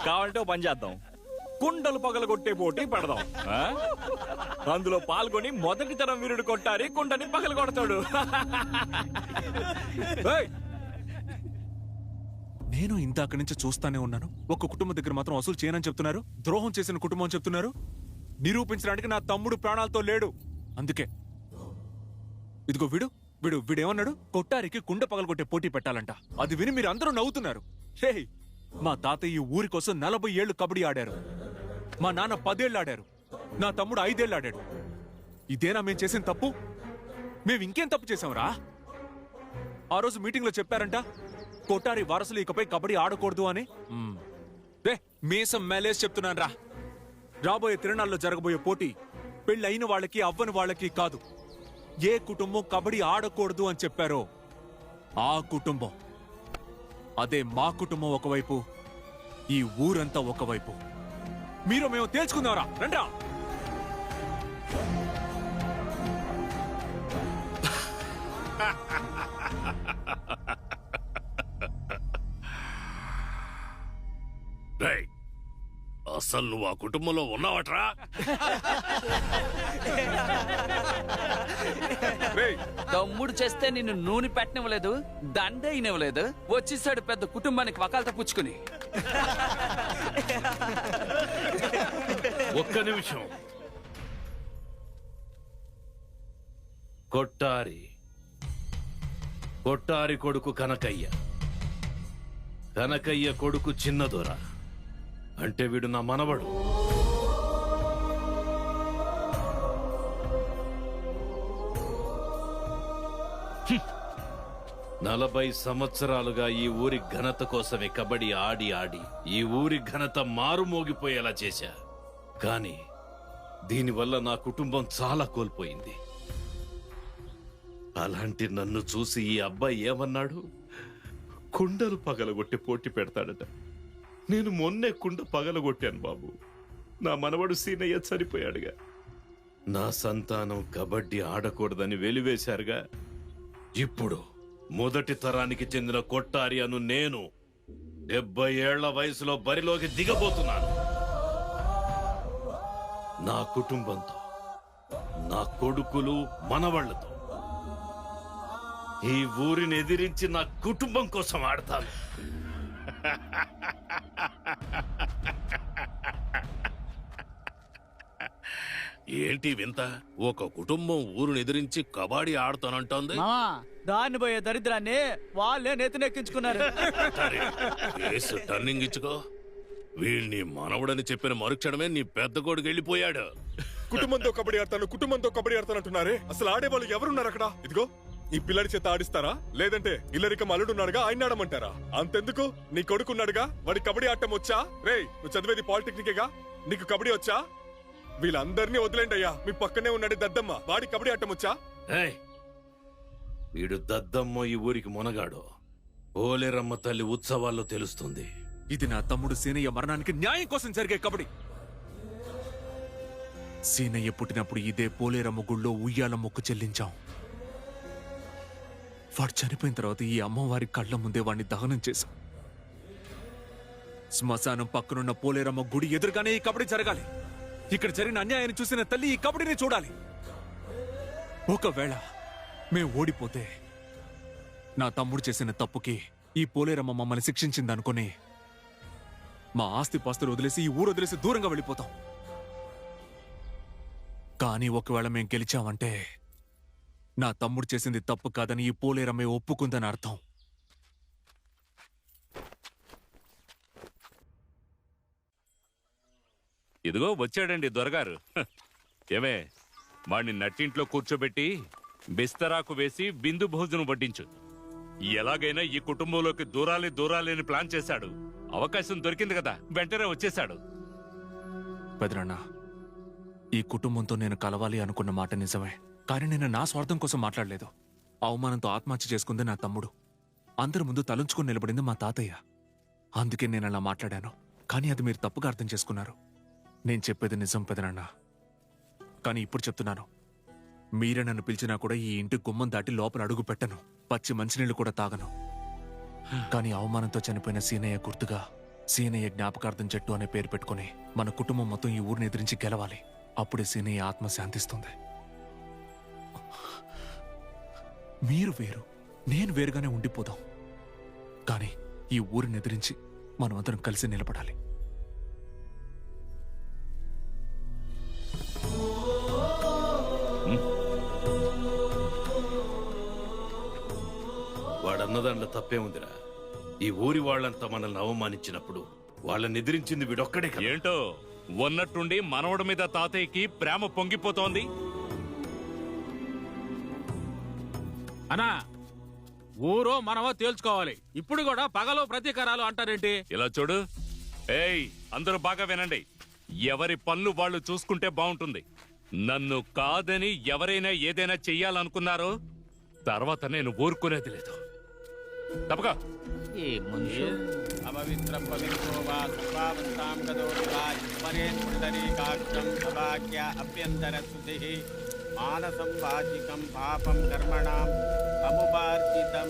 కావాలంటే ఓ పని చేద్దాం, కుండలు పగలగొట్టే పోటీ పెడదాం. అందులో పాల్గొని మొదటి తరం వీరుడు కొట్టారి కుండని పగలగొడతాడు. నేను ఇందాక నుంచి చూస్తానే ఉన్నాను. ఒక్క కుటుంబం దగ్గర మాత్రం వసూలు చేయనని చెప్తున్నారు. ద్రోహం చేసిన కుటుంబం చెప్తున్నారు. నిరూపించడానికి నా తమ్ముడు ప్రాణాలతో లేడు. అందుకే ఇదిగో వీడేమన్నాడు? కొట్టారికి కుండ పగలగొట్టే పోటీ పెట్టాలంట. అది విని మీరు అందరూ నవ్వుతున్నారు. హే, మా తాతయ్య ఈ ఊరి కోసం 40 ఏళ్లు కబడ్డీ ఆడారు. మా నాన్న 10 ఏళ్ళు ఆడారు. నా తమ్ముడు 5 ఏళ్ళు ఆడాడు. ఇదేనా మేం చేసిన తప్పు? మేము ఇంకేం తప్పు చేసాంరా? ఆ రోజు మీటింగ్ లో చెప్పారంట, కొట్టారి వారసులు ఇకపై కబడ్డీ ఆడకూడదు అని. మీసం మేలేసి చెప్తున్నాను రా. రాబోయే తిరణాల్లో జరగబోయే పోటీ పెళ్ళైన వాళ్ళకి అవ్వని వాళ్ళకి కాదు. ఏ కుటుంబం కబడ్డీ ఆడకూడదు అని చెప్పారో ఆ కుటుంబం, అదే మా కుటుంబం ఒకవైపు, ఈ ఊరంతా ఒకవైపు. మీరు మేము తేల్చుకుందాంరా, రండ్రా. అసలు నువ్వు ఆ కుటుంబంలో ఉన్నావట్రా? తమ్ముడు చేస్తే నిన్ను నూనె పెట్టనివ్వలేదు, దండ అయినవ్వలేదు. వచ్చేసాడు పెద్ద కుటుంబానికి వకాలతో పుచ్చుకుని. ఒక్క నిమిషం. కొట్టారి కొడుకు కనకయ్య, కనకయ్య కొడుకు చిన్నదొర. అంటే వీడు నా మనవడు. హ్మ్. 40 సంవత్సరాలుగా ఈ ఊరి ఘనత కోసమే కబడ్డీ ఆడి ఆడి ఈ ఊరి ఘనత మారుమోగిపోయేలా చేశా. కానీ దీనివల్ల నా కుటుంబం చాలా కోల్పోయింది. అలాంటి నన్ను చూసి ఈ అబ్బాయి ఏమన్నాడు? కుండలు పగలగొట్టి పోటీ పెడతాడట. నేను మొన్నే కుండ పగలగొట్టాను బాబు. నా మనవడు సీనయ్య చనిపోయాడుగా. నా సంతానం కబడ్డీ ఆడకూడదని వెలివేశారుగా. ఇప్పుడు మొదటి తరానికి చెందిన కొట్టారి అను నేను 70 ఏళ్ల వయసులో బరిలోకి దిగబోతున్నాను. నా కుటుంబంతో, నా కొడుకులు మనవళ్లతో ఈ ఊరిని ఎదిరించి నా కుటుంబం కోసం ఆడతాను. ఏంటి వింత? ఒక కుటుంబం ఊరుని ఎదిరించి కబడ్డీ ఆడుతానంటోంది. దాన్ని పోయే దరిద్రాన్ని వాళ్ళే నెత్తినెక్కించుకున్నారు. కేసు టర్నింగ్ ఇచ్చుకో. వీళ్ళని మనవడని చెప్పిన మరుక్షణమే నీ పెద్ద కొడుకు వెళ్ళిపోయాడు. కుటుంబంతో కబడ్డీ ఆడతానంటున్నారే. అసలు ఆడేవాళ్ళు ఎవరున్నారు అక్కడ? ఇదిగో ఈ పిల్లడి చేత ఆడిస్తారా? లేదంటే ఇల్లరికం అల్లుడున్నాడుగా, ఆయన ఆడమంటారా? అంతెందుకు, నీ కొడుకున్నాడుగా, వాడి కబడ్డీ ఆడటం వచ్చా? రేయ్, నువ్వు చదివేది పాలిటెక్నికేగా, నీకు కబడ్డీ వచ్చా? వీళ్ళందరినీ వదిలేండి అయ్యా. మీ పక్కనే ఉన్నాడు దద్దమ్మ, వాడి కబడ్డీ ఆడటం వచ్చా? వీడు దద్దమ్మ ఈ ఊరికి మునగాడు. పోలేరమ్మ తల్లి ఉత్సవాల్లో తెలుస్తుంది. ఇది నా తమ్ముడు సీనయ్య మరణానికి న్యాయం కోసం జరిగే కబడ్డీ. సీనయ్య పుట్టినప్పుడు ఇదే పోలేరమ్మ గుళ్ళో ఉయ్యాల మొక్కు చెల్లించాం. వాడు చనిపోయిన తర్వాత ఈ అమ్మవారి కళ్ళ ముందే వాడిని దహనం చేశాం. శ్మశానం పక్కనున్న పోలేరమ్మ గుడి ఎదురుగానే ఈ కబడ్డీ జరగాలి. ఇక్కడ జరిగిన అన్యాయాన్ని చూసిన తల్లి ఈ కబడ్డీని చూడాలి. ఒకవేళ మేము ఓడిపోతే నా తమ్ముడు చేసిన తప్పుకి ఈ పోలేరమ్మ మమ్మల్ని శిక్షించిందనుకుని మా ఆస్తి పాస్తులు వదిలేసి ఈ ఊరు వదిలేసి దూరంగా వెళ్ళిపోతాం. కానీ ఒకవేళ మేం గెలిచామంటే నా తమ్ముడు చేసింది తప్పు కాదని ఈ పోలేరమ్మే ఒప్పుకుందని అర్థం. ఇదిగో వచ్చాడండి దొరగారు. ఏమే, వాడిని నట్టింట్లో కూర్చోబెట్టి బిస్తరాకు వేసి బిందు భోజనం వడ్డించు. ఎలాగైనా ఈ కుటుంబంలోకి దూరాలని ప్లాన్ చేశాడు. అవకాశం దొరికింది కదా, వెంటనే వచ్చేశాడు. పెదరన్న, ఈ కుటుంబంతో నేను కలవాలి అనుకున్న మాట నిజమే. కానీ నేను నా స్వార్థం కోసం మాట్లాడలేదు. అవమానంతో ఆత్మహత్య చేసుకుంది నా తమ్ముడు. అందరి ముందు తలుంచుకుని నిలబడింది మా తాతయ్య. అందుకే నేను అలా మాట్లాడాను. కానీ అది మీరు తప్పుగా అర్థం చేసుకున్నారు. నేను చెప్పేది నిజం పెదనాన్న. కానీ ఇప్పుడు చెప్తున్నాను, మీరే నన్ను పిలిచినా కూడా ఈ ఇంటి గుమ్మం దాటి లోపల అడుగు పెట్టను. పచ్చి మంచినీళ్లు కూడా తాగను. కానీ అవమానంతో చనిపోయిన సీనయ్య గుర్తుగా సీనయ్య జ్ఞాపకార్థం చెట్టు అనే పేరు పెట్టుకుని మన కుటుంబం మొత్తం ఈ ఊరిని ఎదిరించి గెలవాలి. అప్పుడే సీనయ్య ఆత్మ శాంతిస్తుంది. మీరు వేరు, నేను వేరుగానే ఉండిపోదాం. కానీ ఈ ఊరిని ఎదిరించి మనం అందరం కలిసి నిలబడాలి. వాడన్నదాంట్లో తప్పే ఉందిరా. ఈ ఊరి వాళ్ళంతా మనల్ని అవమానించినప్పుడు వాళ్ళని ఎదిరించింది వీడొక్కడే కదా. ఏంటో ఉన్నట్టుండి మనవడి మీద తాతయ్యకి ప్రేమ పొంగిపోతోంది. అనా ఊరో మనమో తేల్చుకోవాలి. ఇప్పుడు కూడా పగలో ప్రతీకారాలు అంటారేంటి? ఇలా చూడు, ఏయ్ అందరూ బాగా వినండి. ఎవరి పనులు వాళ్ళు చూసుకుంటే బాగుంటుంది. నన్ను కాదని ఎవరైనా ఏదైనా చెయ్యాలనుకున్నారో తర్వాత నేను ఊరుకునేది లేదు. తప్పగా మానసం వాచికం పాపం కర్మణాం సముపార్జితం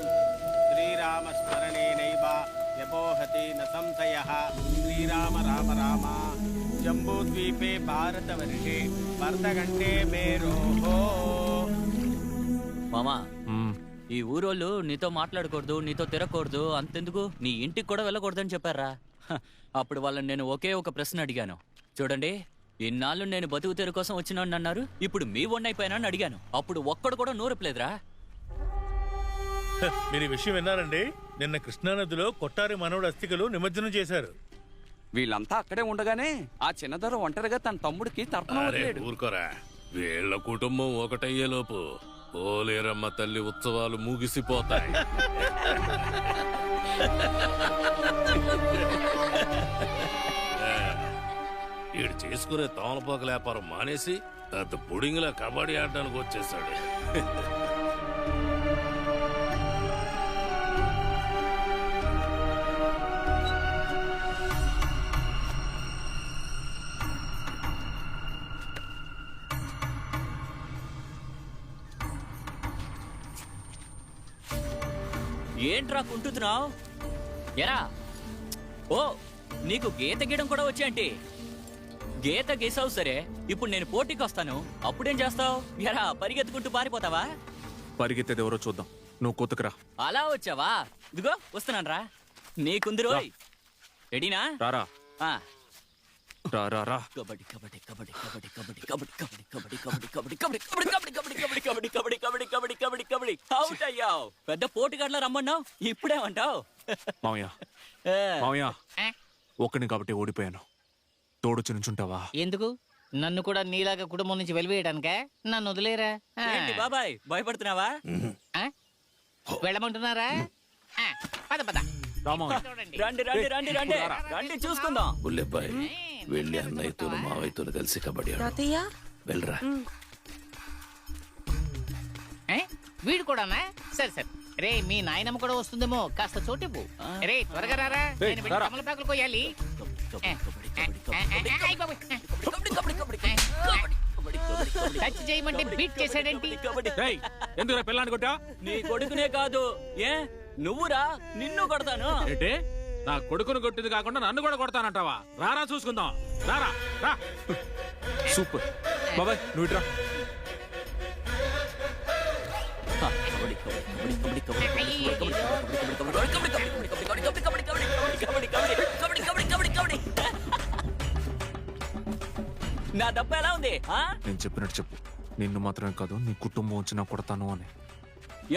శ్రీరామస్మరణేనైవ వ్యపోహతి న సంశయః. శ్రీరామ రామ రామ. జంబూద్వీపే భారతవర్షే భరతఖండే మేరోహో. మామా, ఈ ఊరోళ్ళు నీతో మాట్లాడకూడదు, నీతో తిరగకూడదు, అంతెందుకు నీ ఇంటికి కూడా వెళ్ళకూడదని చెప్పారా? అప్పుడు వాళ్ళని నేను ఒకే ఒక ప్రశ్న అడిగాను. చూడండి, ఇన్నాళ్ళు నేను బతుకు తెరు కోసం వచ్చినాను అన్నారు, ఇప్పుడు మీ ఒన్నైపోయినా అడిగాను. అప్పుడు ఒక్కడు కూడా నోరుపలేదురా. మీరు ఈ విషయం విన్నారండి? నిన్న కృష్ణానదిలో కొట్టారి మనవడు అస్థికలు నిమజ్జనం చేశారు. వీళ్ళంతా అక్కడే ఉండగానే ఆ చిన్నదొర ఒంటరిగా తన తమ్ముడికి తర్పణం వదిలేడు. ఊరుకోరా. వీళ్ళ కుటుంబం ఒకటయ్యేలోపు పోలేరమ్మ తల్లి ఉత్సవాలు ముగిసిపోతాయి. ఈడు చేసుకునే తోమలపోకల వ్యాపారం మానేసి పెద్ద పుడింగిలా కబడ్డీ ఆడడానికి వచ్చేసాడు. ఏంట్రా కుంటున్నావు? ఎరా, ఓ నీకు గీత గీయడం కూడా వచ్చేంటి? గీత గీసావు సరే, ఇప్పుడు నేను పోటీకి వస్తాను, అప్పుడేం చేస్తావు? ఎరా, పరిగెత్తుకుంటూ పారిపోతావా? పరిగెత్తేది ఎవరో చూద్దాం. నువ్వు కోతుకురా. అలా వచ్చావా? ఇదిగో వస్తున్నాను రా. నీకుందిరో. రెడీనా? రారా. రా. కబడ్డీ కబడ్డీ కబడ్డీ కబడ్డీ కబడ్డీ కబడ్డీ కబడ్డీ కబడ్డీ కబడ్డీ కబడ్డీ కబడ్డీ కబడ్డీ కబడ్డీ కబడ్డీ కబడ్డీ కబడ్డీ కబడ్డీ కబడ్డీ కబడ్డీ అవుట్ అయ్యావు. పెద్ద పోటీగాడ్లా రమ్మన్నావు, ఇప్పుడేమంటావు? మావయ్య ఒక్కని కాబట్టి ఓడిపోయాను. తోడొచ్చి నుంచుంటావా? ఎందుకు? నన్ను కూడా నీలాగా కుటుంబం నుంచి వెలివేయడానికే? నన్ను వదిలేరా? ఏంటి బాబాయ్, భయపడుతున్నావా? వెళ్ళమంటున్నారా? పద పద. రండి రండి రండి రండి రండి చూసుకుందాం. బుల్లెబ్బాయి వెళ్ళి అన్నయ్యతోను మావయ్యతోను కలిసి కబడ్డీ ఆడు. వెళ్ళరా. వీడు కూడానా? సరే సరే. రే, మీ నాయనమ్మ కూడా వస్తుందేమో, కాస్త చోటివ్వు. రే, త్వరగా రారా. నేను వెళ్ళి తమలపాకులు కోయాలి. టచ్ చేయమంటే బీట్ చేశాడేంటి? ఎందుకు పిల్లాన్ని కొట్టా? నీ కొడుకునే కాదు, ఏ నువ్వురా, నిన్ను కొడతాను. ఏంటి? నా కొడుకును కొట్టింది కాకుండా నన్ను కూడా కొడతానంటావా? రారా చూసుకుందాం. రారా రా. సూపర్ బాబాయ్, నువ్వు ఇట్రా. నా దెబ్బ ఎలా ఉంది? నేను చెప్పినట్టు చెప్పు. నిన్ను మాత్రమే కాదు, నీ కుటుంబం వచ్చినా కొడతాను అని.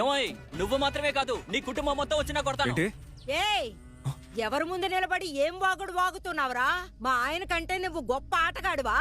ఏమోయ్, నువ్వు మాత్రమే కాదు, నీ కుటుంబం మొత్తం వచ్చినా కొడతాను. ఏయ్, ఎవరి ముందు నిలబడి ఏం వాగుడు వాగుతున్నావురా? మా ఆయన కంటే నువ్వు గొప్ప ఆటగాడువా?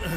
నా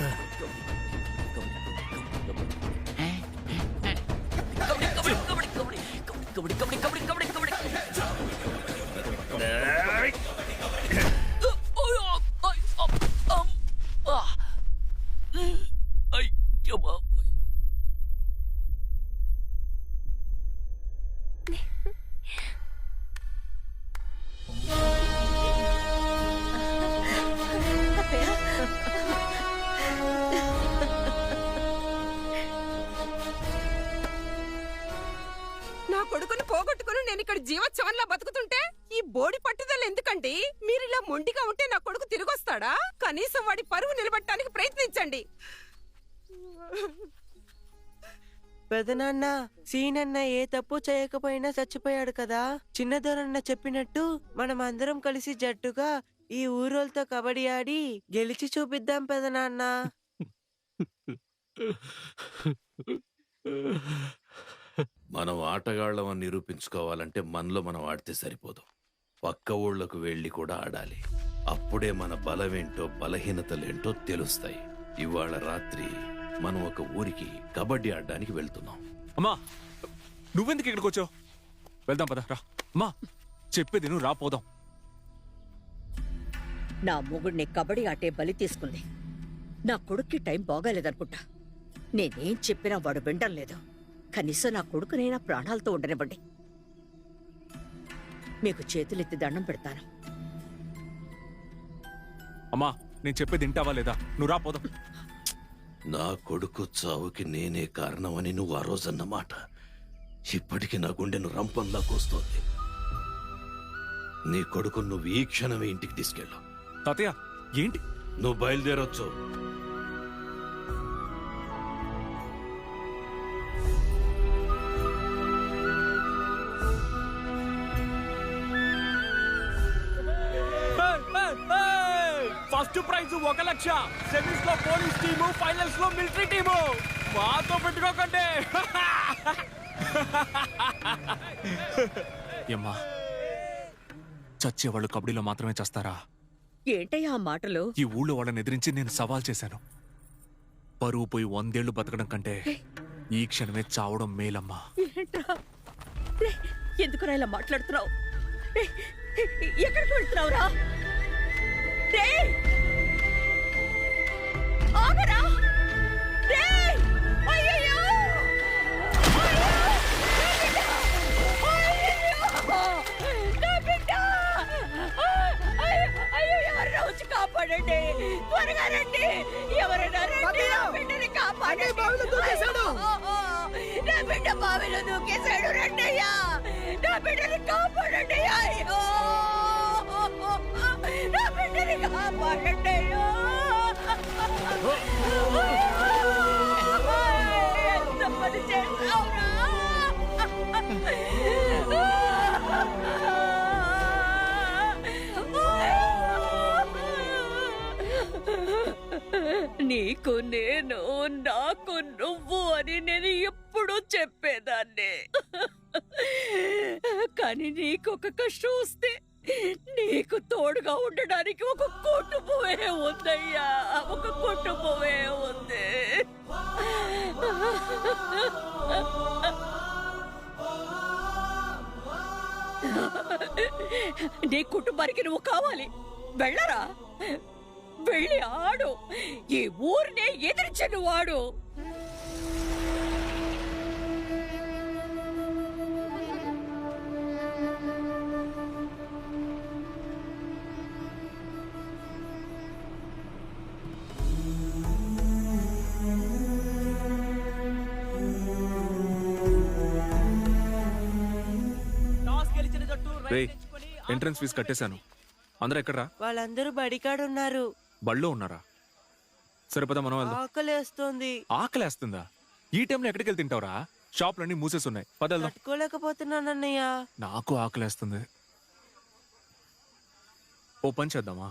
కొడుకుని పోగొట్టుకుని నేను ఇక్కడ జీవోత్సవంలా బతుకుతుంటే ఈ బోడి పట్టుదల ఎందుకండి? మీరిలా మొండిగా ఉంటే నా కొడుకు తిరిగొస్తాడా? కనీసం వాడి పరువు నిలబెట్టడానికి ప్రయత్నించండి. పెదనాన్న, సీనన్న ఏ తప్పు చేయకపోయినా చచ్చిపోయాడు కదా. చిన్నదొరన్న చెప్పినట్టు మనం అందరం కలిసి జట్టుగా ఈ ఊరోళ్ళతో కబడ్డీ ఆడి గెలిచి చూపిద్దాం పెదనాన్న. మనం ఆటగాళ్ళమని నిరూపించుకోవాలంటే మనలో మనం ఆడితే సరిపోదు, పక్క ఊళ్ళకు వెళ్ళి కూడా ఆడాలి. అప్పుడే మన బలమేంటో బలహీనతలేంటో తెలుస్తాయి. ఇవాళ రాత్రి మనం ఒక ఊరికి కబడ్డీ ఆడడానికి వెళ్తున్నాం. అమ్మా, నువ్వెందుకు ఇక్కడికి వచ్చావు? వెళ్దాం పద, రా. అమ్మా చెప్పేది నువ్వు రాపోదాం. నా మొగుడిని కబడ్డీ ఆటే బలి తీసుకుంది. నా కొడుక్కి టైం బాగాలేదనుకుంటా. నేనేం చెప్పినా వాడు వినడం లేదు. కనీసం నా కొడుకునైనా ప్రాణాలతో ఉండనివ్వండి. మీకు చేతులెత్తి దండం పెడతాను. అమ్మా నేను చెప్పేది వింటావా లేదా? నువ్వు రాపోదాం. నా కొడుకు చావుకి నేనే కారణమని నువ్వు ఆ రోజన్నమాట ఇప్పటికి నా గుండెను రంపంలా కోస్తోంది. నీ కొడుకు నువ్వు ఈ క్షణమే ఇంటికి తీసుకెళ్ళు. తాతయ్య ఏంటి? నువ్వు బయలుదేరొచ్చు. ఫస్ట్ ప్రైజ్ 1 లక్ష. సెమీస్ లో పోలీస్ టీము, ఫైనల్స్ లో మిలిటరీ టీము. మాతో పెట్టుకోకండి. ఏమ్మా, చచ్చేవాళ్ళు కబడ్డీలో మాత్రమే చేస్తారా? ఏంటయ్యా ఆ మాటలు? ఈ ఊళ్ళో వాళ్ళని ఎదిరించి నేను సవాల్ చేశాను. పరువు పోయి 100 ఏళ్లు బతకడం కంటే ఈ క్షణమే చావడం మేలమ్మా. ఎందుకురా ఇలా మాట్లాడుతున్నావు? ఎక్కడికి వెళ్తున్నావురా? ఆగరా! అయ్యయ్యో! ఎవరైనా వచ్చి కాపాడండి, త్వరగా రండి. ఎవరైనా రండి, నా బిడ్డని కాపాడండి. నా బిడ్డ బావిలో దూకేశాడు. రండి అయ్యా, నా బిడ్డని కాపాడండి. అయ్యో, నా బిడ్డని కాపాడండి. అయ్యో, ఎంత పని చేస్తావురా? నీకు నేను, నాకు నువ్వు అని నేను ఎప్పుడూ చెప్పేదాన్ని. కానీ నీకొక కష్టం వస్తే నీకు తోడుగా ఉండడానికి ఒక కుటుంబమే ఉందయ్యా, ఒక కుటుంబమే ఉంది. నీ కుటుంబానికి నువ్వు కావాలి. వెళ్ళరా, వెళ్ళి ఆడు. ఈ ఊరినే ఎదిరించను వాడు. రేయ్, ఎంట్రన్స్ ఫీజు కట్టేశాను. అందరూ ఎక్కడరా? వాళ్ళందరూ బడికాడున్నారు. బళ్ళో ఉన్నారా? సరిపదా మనం వెళ్దాం. ఆకలేస్తోంది. ఆకలేస్తుందా? ఈ టైంలో ఎక్కడికి వెళ్తే తింటావురా? షాపులన్నీ మూసేస్తున్నాయి. పదెళ్దాం. తట్టుకోలేకపోతున్నానన్నయ్య. నాకు ఆకలేస్తుంది. ఓ పని చేద్దామా?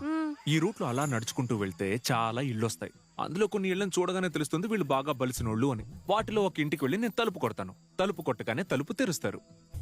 ఈ రూట్ లో అలా నడుచుకుంటూ వెళ్తే చాలా ఇళ్ళొస్తాయి. అందులో కొన్ని ఇళ్లను చూడగానే తెలుస్తుంది వీళ్ళు బాగా బలిసినోళ్ళు అని. వాటిలో ఒక ఇంటికి వెళ్ళి నేను తలుపు కొడతాను. తలుపు కొట్టగానే తలుపు తెరుస్తారు.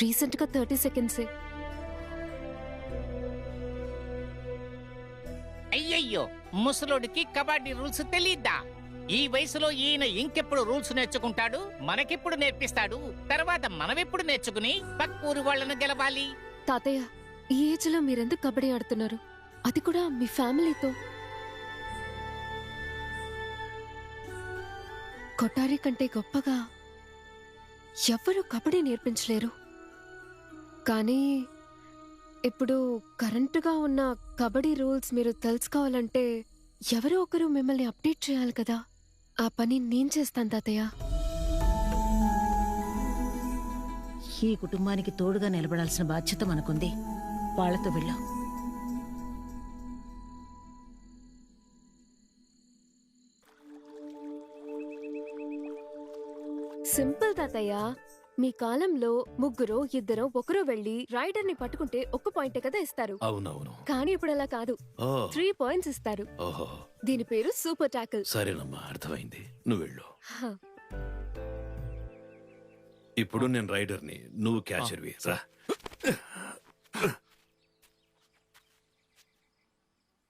రీసెంట్ గా 30 సెకండ్సే. అయ్యయ్యో, ముసలోడికి కబడ్డీ రూల్స్ తెలీదా? ఈ వయసులో ఈయన ఇంకెప్పుడు రూల్స్ నేర్చుకుంటాడు? మనకెప్పుడు నేర్పిస్తాడు? తర్వాత మనమెప్పుడు నేర్చుకుని పక్కూరు వాళ్ళను గెలవాలి? తాతయ్య, ఈ ఏజ్ లో మీరెందుకు కబడ్డీ ఆడుతున్నారు? అది కూడా మీ ఫ్యామిలీతో. కొట్టారి కంటే గొప్పగా ఎవ్వరూ కబడ్డీ నేర్పించలేరు. కానీ ఇప్పుడు కరెంటుగా ఉన్న కబడ్డీ రూల్స్ మీరు తెలుసుకోవాలంటే ఎవరో ఒకరు మిమ్మల్ని అప్డేట్ చేయాలి కదా. ఆ పని నేను చేస్తాను తాతయ్య. ఈ కుటుంబానికి తోడుగా నిలబడాల్సిన బాధ్యత మనకుంది. వాళ్ళతో వెళ్ళాం. సింపుల్ తాతయ్య. మీ కాలంలో ముగ్గురో ఇద్దరో ఒకరో వెళ్లి రైడర్ ని పట్టుకుంటే 1 పాయింటే కదా ఇస్తారు. అవునవును. కానీ ఇప్పుడు అలా కాదు, 3 పాయింట్స్ ఇస్తారు. ఓహో, దీని పేరు సూపర్ టాకిల్. సరేనమ్మా, అర్థమైంది. నువ్వు వెళ్ళు. ఇప్పుడు నేను రైడర్ని, నువ్వు క్యాచర్వి. రా.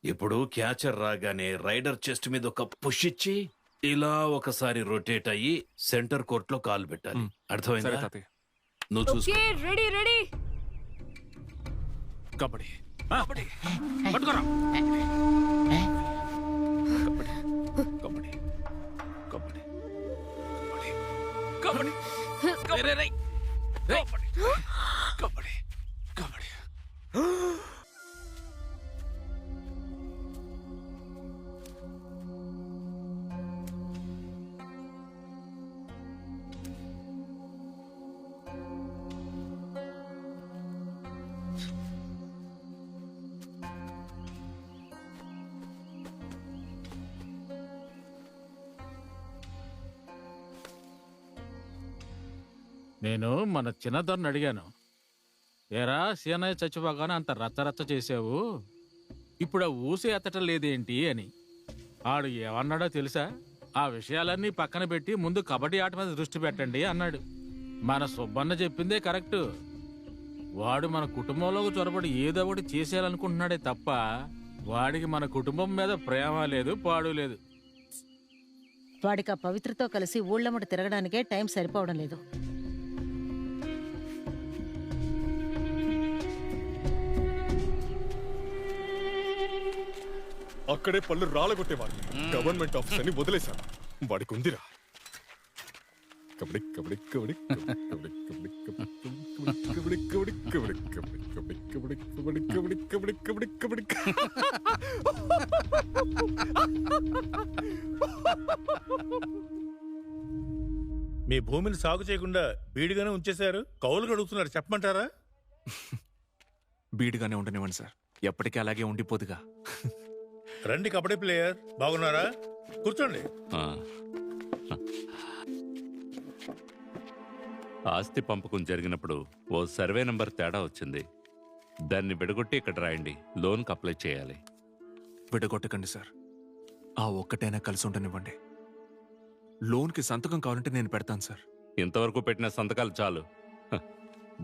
ఇప్పుడు క్యాచర్ రాగానే రైడర్ చెస్ట్ మీద ఒక పుష్ ఇచ్చి ఇలా ఒకసారి రొటేట్ అయ్యి సెంటర్ కోర్ట్ లో కాలు పెట్టాలి. అర్థమైందా? నువ్వు చూసుకో. Ready ready. కబడ్డీ కబడ్డీ పట్టుకోరా. కబడ్డీ కబడ్డీ కబడ్డీ కబడ్డీ కబడ్డీ కబడ్డీ. నేను మన చిన్నదొరని అడిగాను, ఏరా సీనయ్య చచ్చిపోగానే అంత రచ్చరచ్చ చేసావు, ఇప్పుడు ఆ ఊసి ఎత్తటం లేదేంటి అని. ఆడు ఏమన్నాడో తెలుసా? ఆ విషయాలన్నీ పక్కన పెట్టి ముందు కబడ్డీ ఆట మీద దృష్టి పెట్టండి అన్నాడు. మన సుబ్బన్న చెప్పిందే కరెక్టు. వాడు మన కుటుంబంలోకి చొరబడి ఏదో ఒకటి చేసేయాలనుకుంటున్నాడే తప్ప వాడికి మన కుటుంబం మీద ప్రేమ లేదు, పాడు లేదు. వాడికి ఆ పవిత్రతో కలిసి ఊళ్ళమ్మట తిరగడానికే టైం సరిపోవడం లేదు. అక్కడే పళ్ళు రాలగొట్టేవాడిని. గవర్నమెంట్ ఆఫీస్ అని వదిలేశాను. వాడికి ఉందిరా. కబడ్డీ కబడ్డీ కబడ్డీ కబడ్డీ కబడ్డీ కబడ్డీ కబడ్డీ కబడ్డీ కబడ్డీ కబడ్డీ కబడ్డీ కబడ్డీ కబడ్డీ కబడ్డీ మీ భూమిని సాగు చేయకుండా బీడిగానే ఉంచేశారు. కౌలు గడుగుతున్నారు, చెప్పమంటారా? బీడిగానే ఉండనివ్వండి సార్, ఎప్పటికీ అలాగే ఉండిపోదుగా. రండి కబడ్డీ ప్లేయర్, బాగున్నారా? కూర్చోండి. ఆస్తి పంపకం జరిగినప్పుడు ఓ సర్వే నంబర్ తేడా వచ్చింది. దాన్ని విడగొట్టి ఇక్కడ రాయండి. లోన్కి అప్లై చేయాలి. విడగొట్టకండి సార్, ఆ ఒక్కటైనా కలిసి ఉండనివ్వండి. లోన్కి సంతకం కావాలంటే నేను పెడతాను సార్. ఇంతవరకు పెట్టిన సంతకాలు చాలు.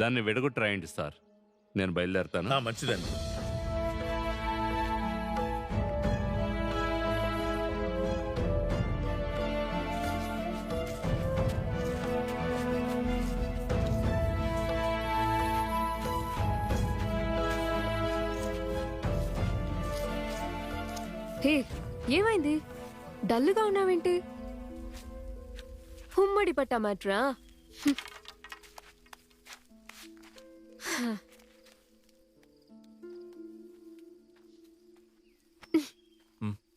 దాన్ని విడగొట్టి రాయండి సార్. నేను బయలుదేరుతాను. మంచిదండి. హే, ఏమైంది? డల్లుగా ఉన్నావేంటి? ఉమ్మడి పట్టా మాట్రా.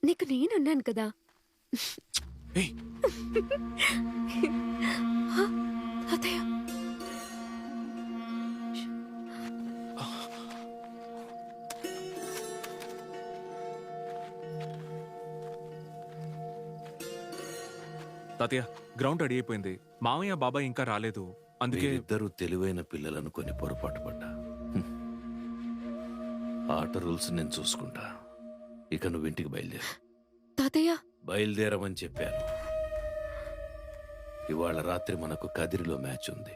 నీకు నేనున్నాను కదా. అత్తయ్య, తాతయ్య, గ్రౌండ్ రెడీ అయిపోయింది. మామయ్య బాబాయ్ ఇంకా రాలేదు, అందుకే. ఇద్దరు తెలివైన పిల్లలను కొని పొరపాటు పడ్డా. ఆట రూల్స్ నేను చూసుకుంటా. ఇక నువ్వు ఇంటికి బయలుదేరు. తాతయ్య, బయలుదేరమని చెప్పాను. ఇవాళ రాత్రి మనకు కదిరిలో మ్యాచ్ ఉంది.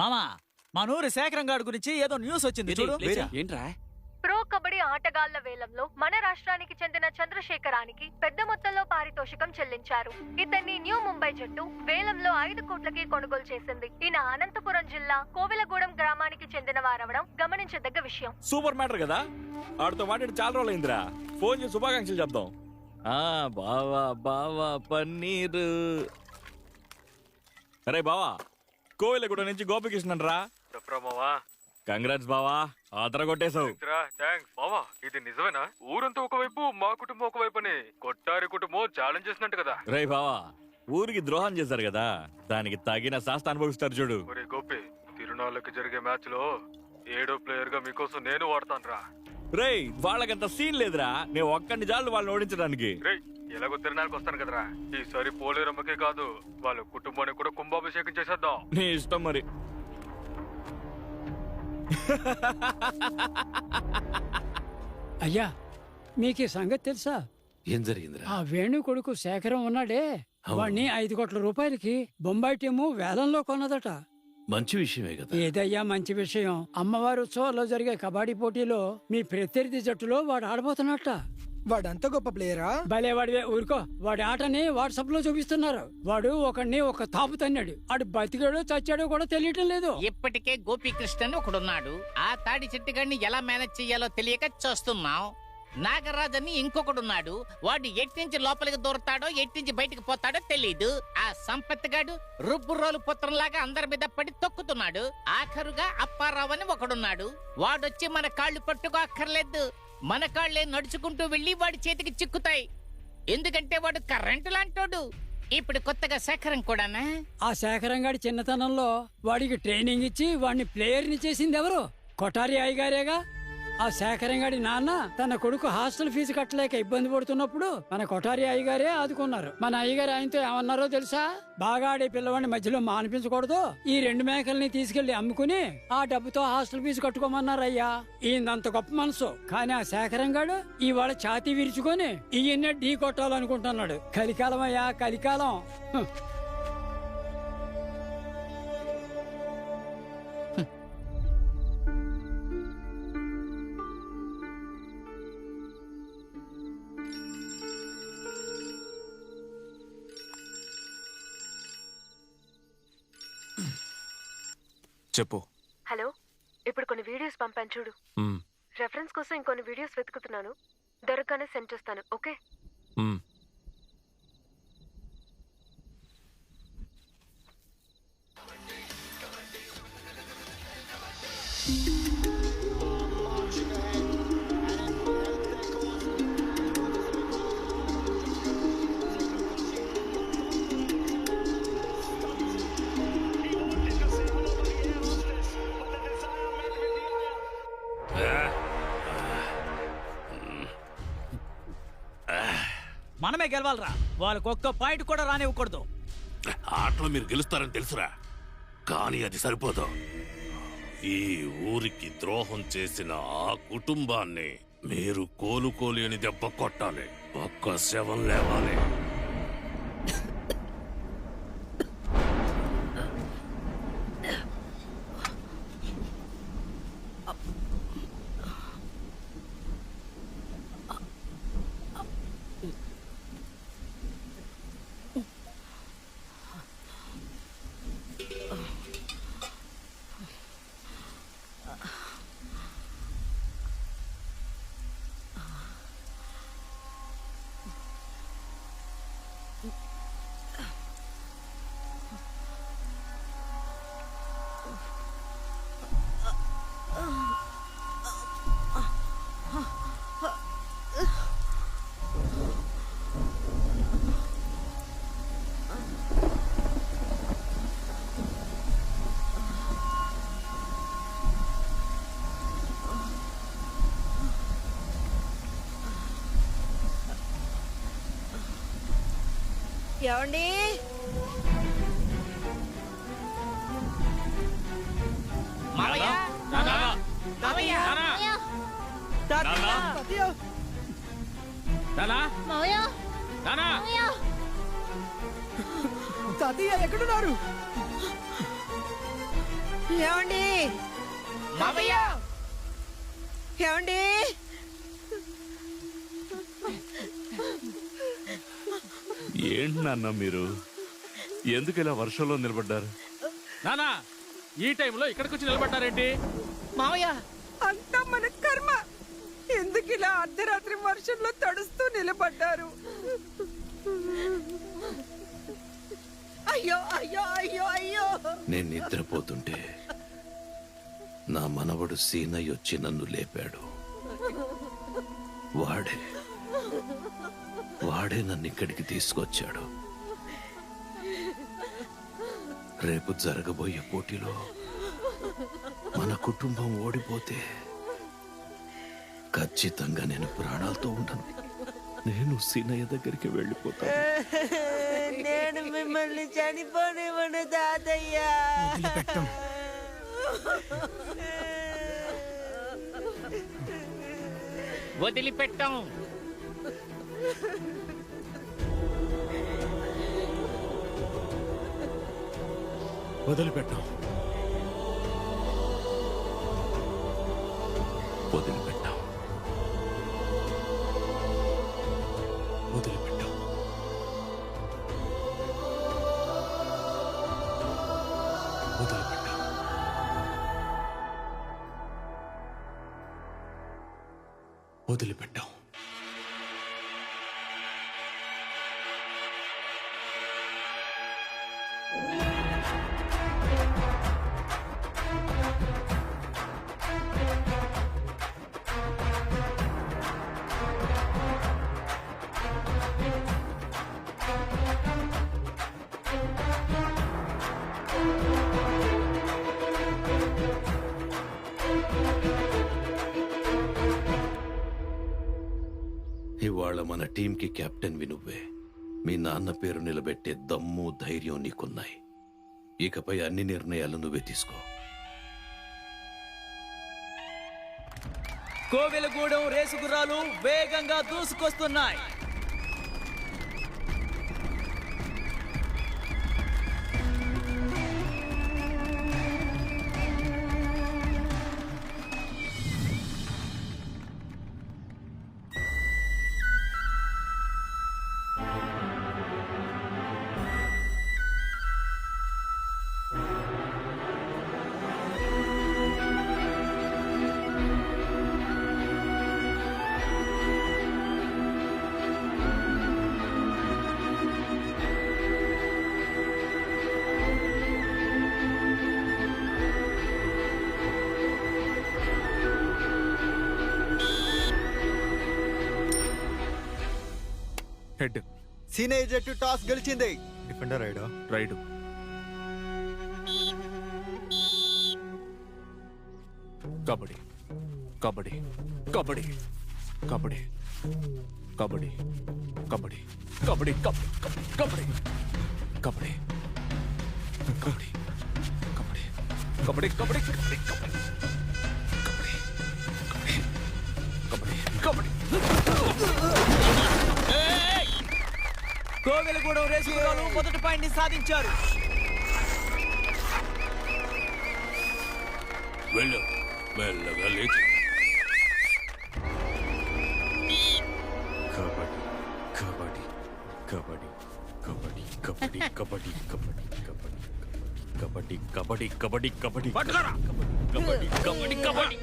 మామా మనూరి శేఖరం గారి గురించి ఏదో న్యూస్ వచ్చింది చూడు. ఏంట్రా? ప్రో కబడ్డీ ఆటగాళ్ల వేలంలో మన రాష్ట్రానికి చెందిన చంద్రశేఖరానికి పెద్ద మొత్తంలో పారితోషికం చెల్లించారు. ఇతన్ని న్యూ ముంబై జట్టు వేలంలో 5 కోట్లకి కొనుగోలు చేసింది. ఈయన అనంతపురం జిల్లా కోవిలగూడెం గ్రామానికి చెందిన వారవడం గమనించదగ్గ విషయం. సూపర్ మ్యాటర్ కదా, ఆడితో మాట్లాడి చాలా రోజులైందిరా. ఫోన్ చేసి శుభాకాంక్షలు చెప్దాం. బావా బావా పన్నీరు. అరే బావా, కోవిలగూడ నుంచి గోపికృష్ణన్ రా. కంగ్రాట్స్ బావా, ఆతర కొట్టేశావు. థ్యాంక్స్ బావా. ఇది నిజమేనా? ఊరంతా ఒకవైపు మా కుటుంబం ఒకవైపుని కొట్టారి కుటుంబం ఛాలెంజ్ చేసినట్టు కదా. రే బావా, ఊరికి ద్రోహం చేశారు కదా, దానికి తగిన శాస్త్ర అనుభవిస్తారు చూడు. ఒరే గోపి, తిరునాళ్ళకి జరిగే మ్యాచ్ లో 7వ ప్లేయర్ గా మీకోసం నేను వాడతాను రా. రే వాళ్ళకంత సీన్ లేదురా, నేను ఒక్కడిని చాలు వాళ్ళని ఓడించడానికి. ఎలాగో తిరునాళ్ళకి వస్తాను కదరా, ఈసారి పోలేరమ్మకే కాదు వాళ్ళ కుటుంబానికి కూడా కుంభాభిషేకం చేసేద్దాం. నీ ఇష్టం మరి. అయ్యా, మీకు ఈ సంగతి తెలుసా? ఏం జరిగిందిరా? ఆ వేణు కొడుకు శేఖరం ఉన్నాడే, వాడిని 5 కోట్ల రూపాయలకి బొంబాయి టీము వేలంలో కొన్నదట. మంచి విషయమే కదా. ఏదయ్యా మంచి విషయం? అమ్మవారి ఉత్సవాల్లో జరిగే కబడ్డీ పోటీలో మీ ప్రత్యర్థి జట్టులో వాడు ఆడబోతున్నట్ట. వాడంత గొప్ప ప్లేయరా? భలే వాడివే, ఊరుకో. వాడి ఆటని వాట్సాప్ లో చూపిస్తున్నారు. వాడు ఒకడిని ఒక తాపు తన్నాడు. ఆడు బతికాడో చచ్చాడో కూడా తెలియటం లేదు. ఇప్పటికే గోపీకృష్ణ ఒకడున్నాడు. ఆ తాడి చెట్టుగాడిని ఎలా మేనేజ్ చెయ్యాలో తెలియక చూస్తున్నాం. నాగరాజ్ అని ఇంకొకడున్నాడు. వాడు ఎట్టించి లోపలికి దూరతాడో ఎట్టించి బయటికి పోతాడో తెలీదు. ఆ సంపత్ గాడు రుబ్బు రోలు పుత్రంలాగా అందరి మీద పడి తొక్కుతున్నాడు. ఆఖరుగా అప్పారావు అని ఒకడున్నాడు. వాడొచ్చి మన కాళ్ళు పట్టుకో అక్కర్లేదు, మన కాళ్లే నడుచుకుంటూ వెళ్లి వాడి చేతికి చిక్కుతాయి. ఎందుకంటే వాడు కరెంటు లాంటోడు. ఇప్పుడు కొత్తగా శేఖరం కూడానా? ఆ శేఖరం గాడి చిన్నతనంలో వాడికి ట్రైనింగ్ ఇచ్చి వాడిని ప్లేయర్ ని చేసింది ఎవరు? కొఠారి అయ్యగారేగా. ఆ శేఖరం గాడి నాన్న తన కొడుకు హాస్టల్ ఫీజు కట్టలేక ఇబ్బంది పడుతున్నప్పుడు మన కొఠారి అయ్యగారే ఆదుకున్నారు. మన అయ్యగారు ఆయనతో ఏమన్నారో తెలుసా? బాగా ఆడే పిల్లవాడిని మధ్యలో మానిపించకూడదు, ఈ 2 మేకల్ని తీసుకెళ్లి అమ్ముకుని ఆ డబ్బుతో హాస్టల్ ఫీజు కట్టుకోమన్నారయ్యా. ఈయనంత గొప్ప మనసు. కానీ ఆ శేఖరం గాడు ఇవాళ ఛాతీ విరుచుకొని ఈయన్నే ఢీ కొట్టాలనుకుంటున్నాడు. కలికాలం అయ్యా, కలికాలం. చెప్పు. హలో, ఇప్పుడు కొన్ని వీడియోస్ పంపాను చూడు. రెఫరెన్స్ కోసం ఇంకొన్ని వీడియోస్ వెతుకుతున్నాను. దొరకగానే సెండ్ చేస్తాను. ఓకే? మనమే గెలవాలరా. వాళ్ళకి ఒక్క పాయింట్ కూడా రానివ్వకూడదు. ఆటలో మీరు గెలుస్తారని తెలుసురా, కానీ అది సరిపోదు. ఈ ఊరికి ద్రోహం చేసిన ఆ కుటుంబాన్ని మీరు కోలుకోలేని దెబ్బ కొట్టాలి. ఒక్క శవం లేవాలి. ఏమండి? మావయ్య, మావయ్య, తాతయ్య ఎక్కడున్నారు? ఏమండి మావయ్య ఏమండి ఏంటి నాన్న మీరు ఎందుకు ఇలా వర్షంలో నిలబడ్డారు? నానా ఈ టైంలో ఇక్కడికి వచ్చి నిలబడ్డారేంటి? మావయ్య అంతా మన కర్మ. ఎందుకు ఇలా అర్ధరాత్రి వర్షంలో తడుస్తూ నిలబడ్డారు? అయ్యో అయ్యో అయ్యో అయ్యో నేను నిద్రపోతుంటే నా మనవడు సీనయ్య వచ్చి నన్ను లేపాడు. వాడే నన్ను ఇక్కడికి తీసుకొచ్చాడు. రేపు జరగబోయే పోటీలో మన కుటుంబం ఓడిపోతే ఖచ్చితంగా నేను ప్రాణాలతో ఉండను. నేను సీనయ్య దగ్గరికి వెళ్ళిపోతాను. నేను మిమ్మల్ని చనిపోనివ్వను తాతయ్య. వదిలిపెట్టాం. వదిలిపెట్టాం. వదిలిపెట్టాం. వదిలిపెట్టాం. వదిలిపెట్టాం. వదిలిపెట్టాం. ఇవాళ మన టీంకి కెప్టెన్ నువ్వే. మీ నాన్న పేరు నిలబెట్టే దమ్ము ధైర్యం నీకున్నాయి. ఇకపై అన్ని నిర్ణయాలు నువ్వే తీసుకో. కోవెలగూడెం రేసు గుర్రాలు వేగంగా దూసుకొస్తున్నాయి. హెడ్. సీనయ్య జట్టు టాస్ గెలిచింది. డిఫెండర్ రైడా? రైడు. కబడ్డీ కబడ్డీ కబడ్డీ కబడ్డీ కబడ్డీ కబడ్డీ కబడ్డీ కబడ్డీ కబడ్డీ కబడ్డీ కబడ్డీ కబడ్డీ కబడ్డీ కబడ్డీ కబడ్డీ. కోవెలగూడెం రేసు గుర్రాలు మొదటి పాయింట్ ని సాధించారు. వెళ్ళు మెల్లగా లేచి. కబడ్డీ కబడ్డీ కబడ్డీ కబడ్డీ కబడ్డీ కబడ్డీ కబడ్డీ కబడ్డీ కబడ్డీ కబడ్డీ పట్టుకోరా. కబడ్డీ కబడ్డీ కబడ్డీ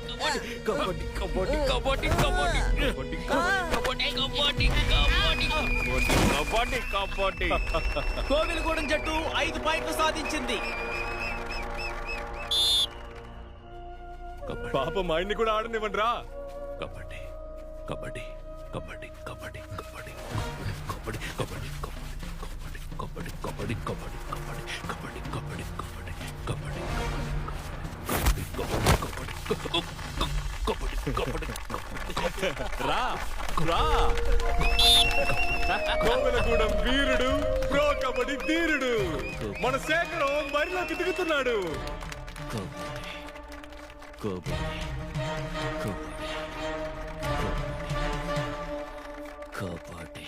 కబడ్డీ కబడ్డీ కబడ్డీ కబడ్డీ కబడ్డీ కబడ్డీ కబడ్డీ కబడ్డీ. కోవెలగూడెం జట్టు 5 పాయింట్లు సాధించింది. పాపం ఆయన్ని కూడా ఆడనివ్వండి రా. కబడ్డీ కబడ్డీ కబడ్డీ కబడ్డీ కబడ్డీ కబడ్డీ కబడ్డీ కబడ్డీ కబడ్డీ కబడ్డీ కబడ్డీ కబడ్డీ కబడ్డీ రా రా. కోవెలగూడెం వీరుడు, ప్రో కబడ్డీ ధీరుడు మన శేఖరం బరిలోకి దిగుతున్నాడు. కబడ్డీ కబడ్డీ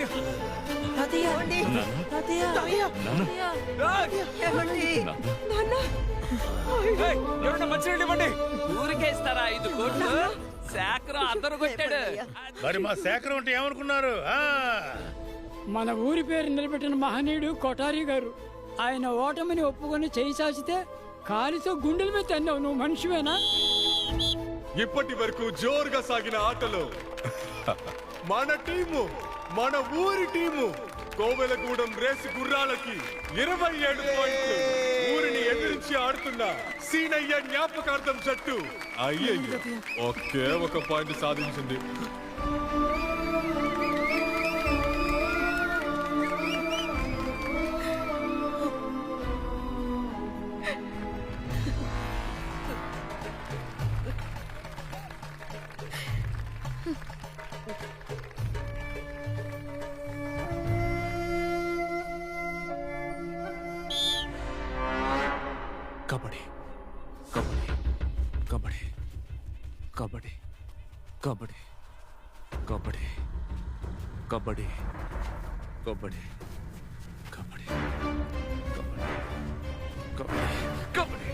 ఎవరన్నా మంచినీళ్ళు ఇవ్వండి. ఊరికే ఇస్తారా 5 కోట్లు? శాఖరం అందరూ కొట్టాడు. మరి మా శాఖరం అంటే ఏమనుకున్నారు? మన ఊరి పేరు నిలబెట్టిన మహనీయుడు కొఠారి గారు. ఆయన ఓటమిని ఒప్పుకొని చేయి చాచితే కాలితో గుండెల మీద తన్నావు. నువ్వు మనిషివేనా? ఇప్పటి వరకు జోరుగా సాగిన ఆటలో మన టీము, మన ఊరి టీము కోవెలగూడెం రేసు గుర్రాలకి 27 పాయింట్లు. ఊరిని ఎదిరించి ఆడుతున్న సీనయ్య జ్ఞాపకార్థం జట్టు అయ్యయ్య ఒకే ఒక పాయింట్ సాధించింది. కబడ్డీ కబడ్డీ కబడ్డీ కబడ్డీ కబడ్డీ కబడ్డీ కబడ్డీ కబడ్డీ కబడ్డీ కబడ్డీ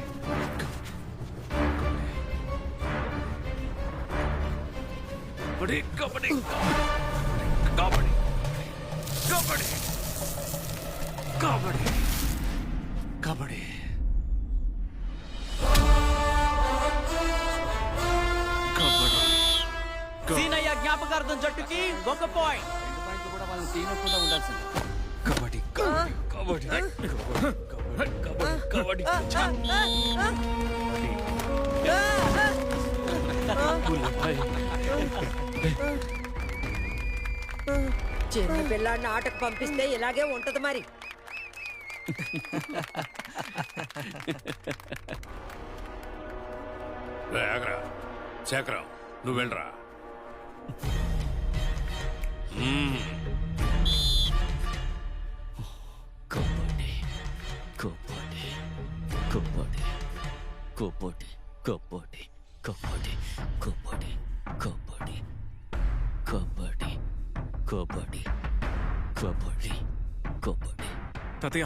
కబడ్డీ కబడ్డీ కబడ్డీ కబడ్డీ కబడ్డీ కబడ్డీ. సీనయ్య జ్ఞాపకార్థం జట్టుకి 1 పాయింట్. 2 పాయింట్లు కూడా వాళ్ళని తీయకుండా ఉండాల్సింది. కబడ్డీ కబడ్డీ కబడ్డీ చిన్న పిల్లాడిని ఆటకు పంపిస్తే ఇలాగే ఉంటది మరి. శేఖరం నువ్వు వెళ్ళరా. కబడ్డీ కబడ్డీ కబడ్డీ కబడ్డీ కబడ్డీ కబడ్డీ కబడ్డీ కబడ్డీ కబడ్డీ కబడ్డీ కబడ్డీ కబడ్డీ. తాతయ్య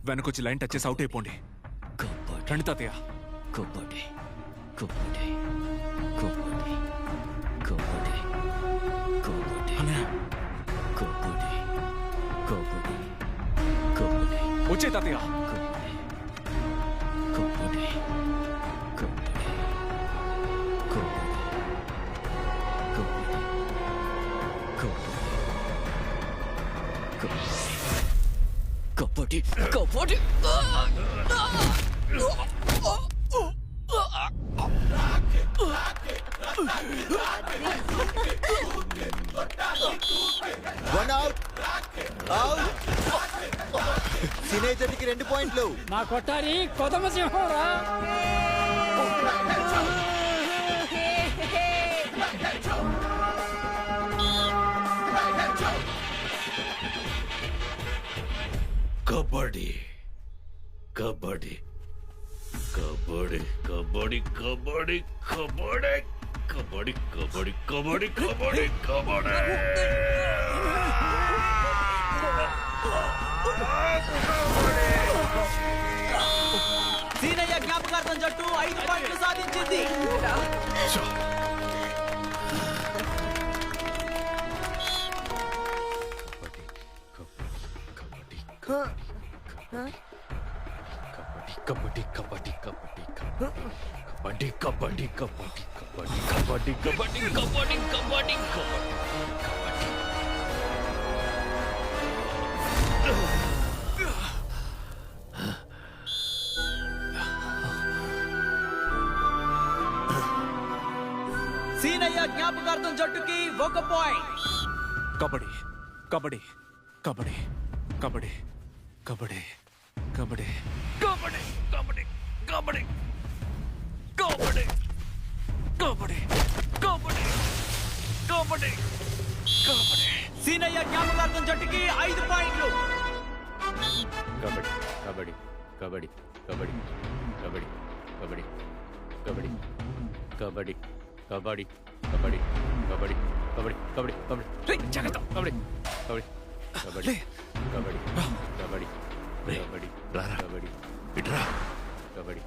వెనకొచ్చి లైన్ టచ్ చేసి అవుట్ అయిపోండి. రండి తాతయ్య. కబడ్డీ కబడ్డీ కబడ్డీ కబడ్డీ కబడ్డీ కబడ్డీ కబడ్డీ కబడ్డీ. వచ్చే తాతయ్య. కబడ్డీ కబడ్డీ కబడ్డీ కబడ్డీ కబడ్డీ. సీనయ్య జట్టుకి 2 పాయింట్లు. నా కొట్టారి కొదమ సింహం రా. కబడ్డీ కబడ్డీ కబడ్డీ కబడ్డీ కబడ్డీ కబడ్డీ కబడ్డీ కబడ్డీ కబడ్డీ కబడ్డీ కబడ్డీ. సీనయ్య జ్ఞాపకార్థం జట్టు 5 పాయింట్లు సాధించింది. కబడ్డీ కబడ్డీ కబడ్డీ కబడ్డీ కబడ్డీ కబడ్డీ కబడ్డీ కబడ్డీ కబడ్డీ కబడ్డీ కబడ్డీ. సీనయ్య జ్ఞాపకార్థం జట్టుకి 1 పాయింట్. కబడ్డీ కబడ్డీ కబడ్డీ కబడ్డీ కబడ్డీ కబడ్డీ కబడ్డీ కబడ్డీ కబడ్డీ కబడ్డీ కబడ్డీ కబడ్డీ కబడ్డీ కబడ్డీ. సీనయ్య జ్ఞాపకార్థం జట్టుకి 5 పాయింట్లు. కబడ్డీ కబడ్డీ కబడ్డీ కబడ్డీ కబడ్డీ కబడ్డీ కబడ్డీ కబడ్డీ కబడ్డీ కబడ్డీ కబడ్డీ కబడ్డీ కబడ్డీ కబడ్డీ జాగ్రత్త కబడ్డీ కబడ్డీ కబడ్డీ కబడ్డీ కబడ్డీ కబడ్డీ రారా కబడ్డీ ఇట్రా కబడ్డీ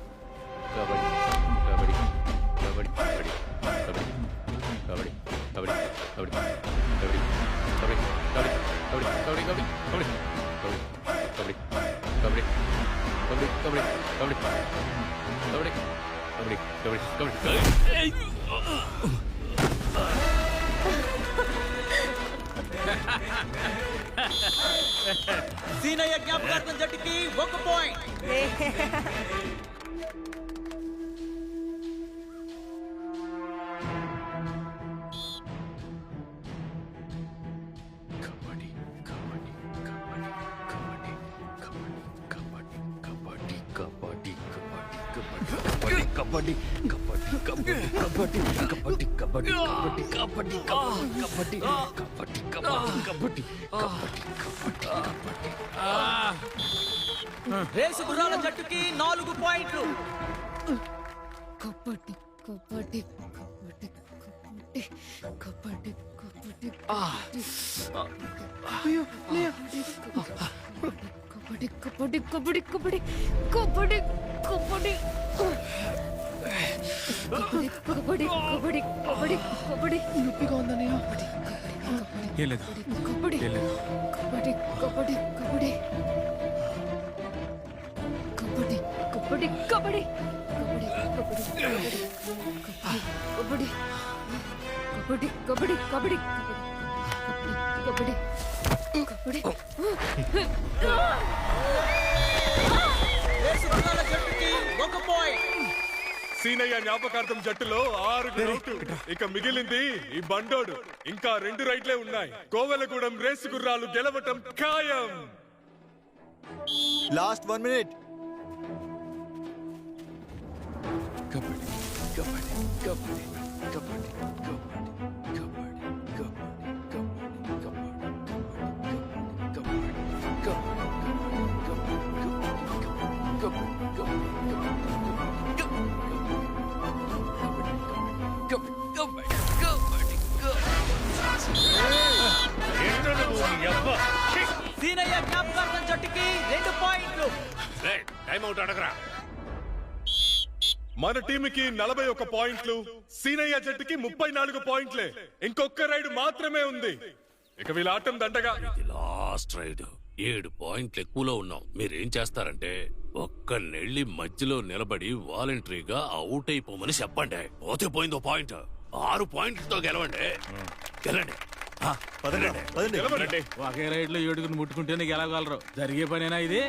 కబడ్డీ కబడ్డీ కబడ్డీ కబడ్డీ కబడ్డీ సీనయ్య జ్ఞాపకార్థం జట్టుకి 1 పాయింట్. కబడ్డీ కబడ్డీ కబడ్డీ కబడ్డీ కబడ్డీ కబడ్డీ కబడ్డీ కబడ్డీ కబడ్డీ కబడ్డీ కబడ్డీ కబడ్డీ కబడ్డీ. రేసు గుర్రాల జట్టుకి 4 పాయింట్లు. కబడ్డీ కబడ్డీ కబడ్డీ కబడ్డీ కబడ్డీ కబడ్డీ. అయ్యో కబడ్డీ కబడ్డీ కబడ్డీ కబడ్డీ కబడ్డీ కబడ్డీ కబడ్డీ కబడ్డీ కబడ్డీ కబడ్డీ. నొప్పిగా ఉందన్నయ్య. ఏం లేదు కబడ్డీ ఏం లేదు. కబడ్డీ కబడ్డీ కబడ్డీ కబడ్డీ కబడ్డీ కబడ్డీ కబడ్డీ కబడ్డీ కబడ్డీ కబడ్డీ కబడ్డీ కబడ్డీ. రేసు గుర్రాల జట్టుకి 1 పాయింట్. సీనయ్య జ్ఞాపకార్థం జట్టులో 6 అవుట్. ఇక మిగిలింది ఈ బండోడు. ఇంకా 2 రైట్లే ఉన్నాయి. కోవెలగూడెం రేసు గుర్రాలు గెలవటం ఖాయం. Last 1 minute. కబడ్డీ కబడ్డీ కబడ్డీ కబడ్డీ కబడ్డీ సీనయ్య జ్ఞాపకార్థం జట్టుకి 2 పాయింట్లు. టైం అవుట్ అడగరా. మన టీంకి 41 పాయింట్లు, సీనయ్య జట్టుకి 34 పాయింట్లే. ఇంకొక రైడ్ మాత్రమే ఉంది. ఇక వీళ్ళ ఆటం దండగా. లాస్ట్ రైడ్ 7 పాయింట్లు ఎక్కువలో ఉన్నాం. మీరేం చేస్తారంటే ఒక్కళ్ళెళ్ళి మధ్యలో నిలబడి వాలంటరీగా అవుట్ అయిపోమని చెప్పండి. పోతే పోయిందో పాయింట్. 6 పాయింట్లతో గెలవండి. గెలండి. ఒకే రైడ్ లో 7 ముట్టుకుంటే నీకు ఎలాగలరు? జరిగే పనేనా ఇది?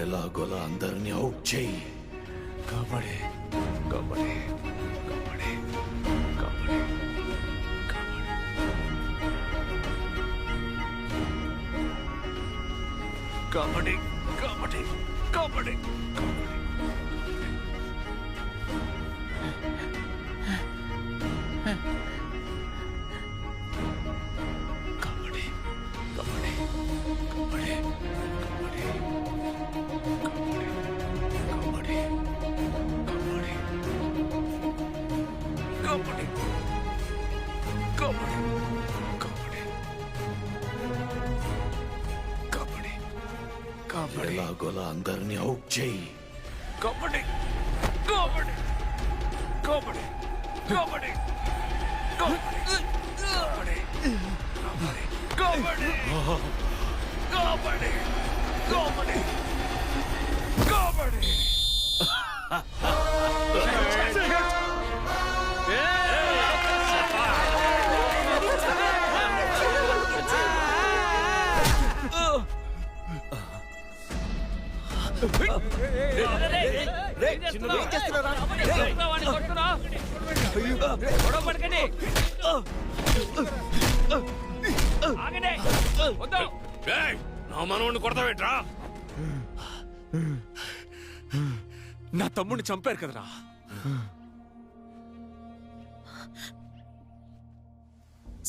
ఎలాగోలా అందరినీ అవుట్ చేయి. కబడ్డీ కబడ్డీ కబడ్డీ కబడ్డీ కబడ్డీ కబడ్డీ కబడ్డీ. ఎలాగోలా అందరినీ అవుట్ చేయి. కబడ్డీ కబడ్డీ కబడ్డీ కబడ్డీ కబడ్డీ కబడ్డీ కబడ్డీ కబడ్డీ కబడ్డీ. నా మనవుడిని కొడతావేట్రా? నా తమ్ముడిని చంపారు కదరా.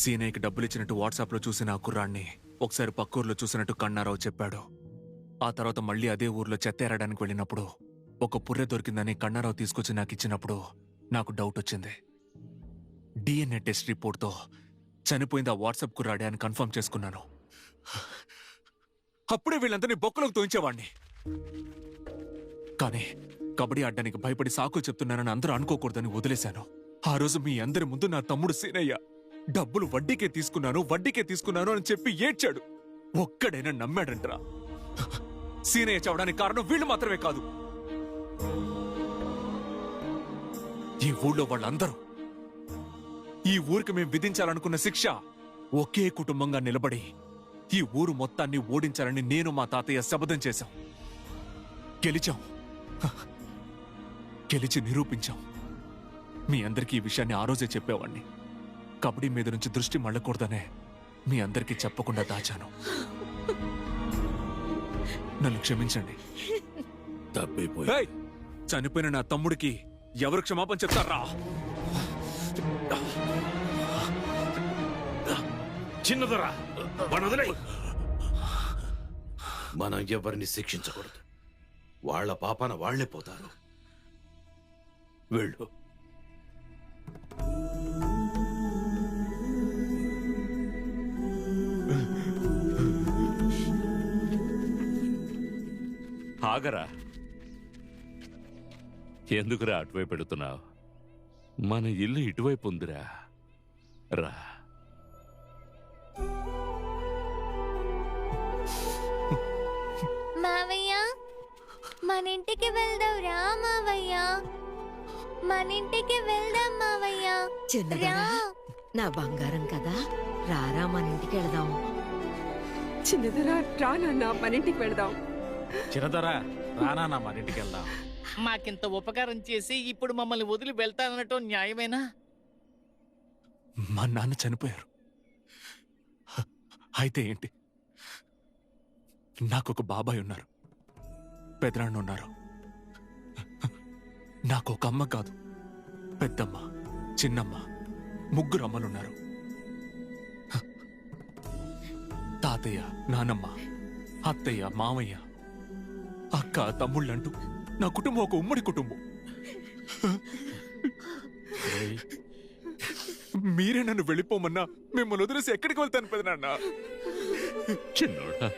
సీనయ్యకి డబ్బులు ఇచ్చినట్టు వాట్సాప్ లో చూసిన ఆ కుర్రాన్ని ఒకసారి పక్కూర్లో చూసినట్టు కన్నారావు చెప్పాడు. ఆ తర్వాత మళ్ళీ అదే ఊర్లో చెత్త ఏరడానికి వెళ్ళినప్పుడు ఒక పుర్రె దొరికిందని కన్నారావు తీసుకొచ్చి నాకు ఇచ్చినప్పుడు నాకు డౌట్ వచ్చింది. DNA టెస్ట్ రిపోర్ట్తో చనిపోయింది ఆ వాట్సాప్ కుర్రాడే అని కన్ఫర్మ్ చేసుకున్నాను. అప్పుడే వీళ్ళందరినీ బొక్కలోకి తోయించేవాణ్ణి. కానీ కబడ్డీ ఆడడానికి భయపడి సాకులు చెప్తున్నానని అందరూ అనుకోకూడదని వదిలేశాను. ఆ రోజు మీ అందరి ముందు నా తమ్ముడు సీనయ్య డబ్బులు వడ్డీకే తీసుకున్నాను అని చెప్పి ఏడ్చాడు. ఒక్కడైనా నమ్మాడంట్రా. సీనయ్య చావడానికి కారణం వీళ్ళు మాత్రమే కాదు, ఈ ఊళ్ళో వాళ్ళందరూ. ఈ ఊరికి మేము విధించాలనుకున్న శిక్ష ఒకే కుటుంబంగా నిలబడి ఈ ఊరు మొత్తాన్ని ఓడించాలని నేను మా తాతయ్య శపథం చేశాం. గెలిచి నిరూపించాం. మీ అందరికీ ఈ విషయాన్ని ఆ రోజే చెప్పేవాణ్ణి. కబడ్డీ మీద నుంచి దృష్టి మళ్ళకూడదనే మీ అందరికీ చెప్పకుండా దాచాను. నన్ను క్షమించండి. తప్పిపోయి చనిపోయిన నా తమ్ముడికి ఎవరు క్షమాపణ చెప్తారా? చిన్నదరా, మనం ఎవరిని శిక్షించకూడదు. వాళ్ళ పాపాన వాళ్లే పోతారు. వెళ్ళు. ఆగరా, ఎందుకురా అటువైపు పెడుతున్నావు? మన ఇల్లు ఇటువైపు ఉందిరా, రా. మావయ్య, మన ఇంటికి వెళ్దాం రా మావయ్య. మన ఇంటికి వెళ్దాం మావయ్య. చిన్నదరా, నా బంగారం కదా, రారా మన ఇంటికి వెళదాం. చిన్నదరా, రా నాన్న మన ఇంటికి వెళదాం. చిన్నదరా, రానా మన ఇంటికి వెళ్దాం. మాకింత ఉపకారం చేసి ఇప్పుడు మమ్మల్ని వదిలి వెళ్తానటం న్యాయమేనా? మా నాన్న చనిపోయారు. అయితే ఏంటి? నాకొక బాబాయ్ ఉన్నారు, పెదనాన్న ఉన్నారు. నాకొక అమ్మ కాదు, పెద్దమ్మ, చిన్నమ్మ, ముగ్గురు అమ్మలున్నారు. తాతయ్య, నానమ్మ, అత్తయ్య, మామయ్య, అక్క, తమ్ముళ్ళంటూ నా కుటుంబం ఒక ఉమ్మడి కుటుంబం. మీరే నన్ను వెళ్ళిపోమన్నా మిమ్మల్ని వదిలేసి ఎక్కడికి వెళ్తాను పెదనాన్న? చిన్నోడా,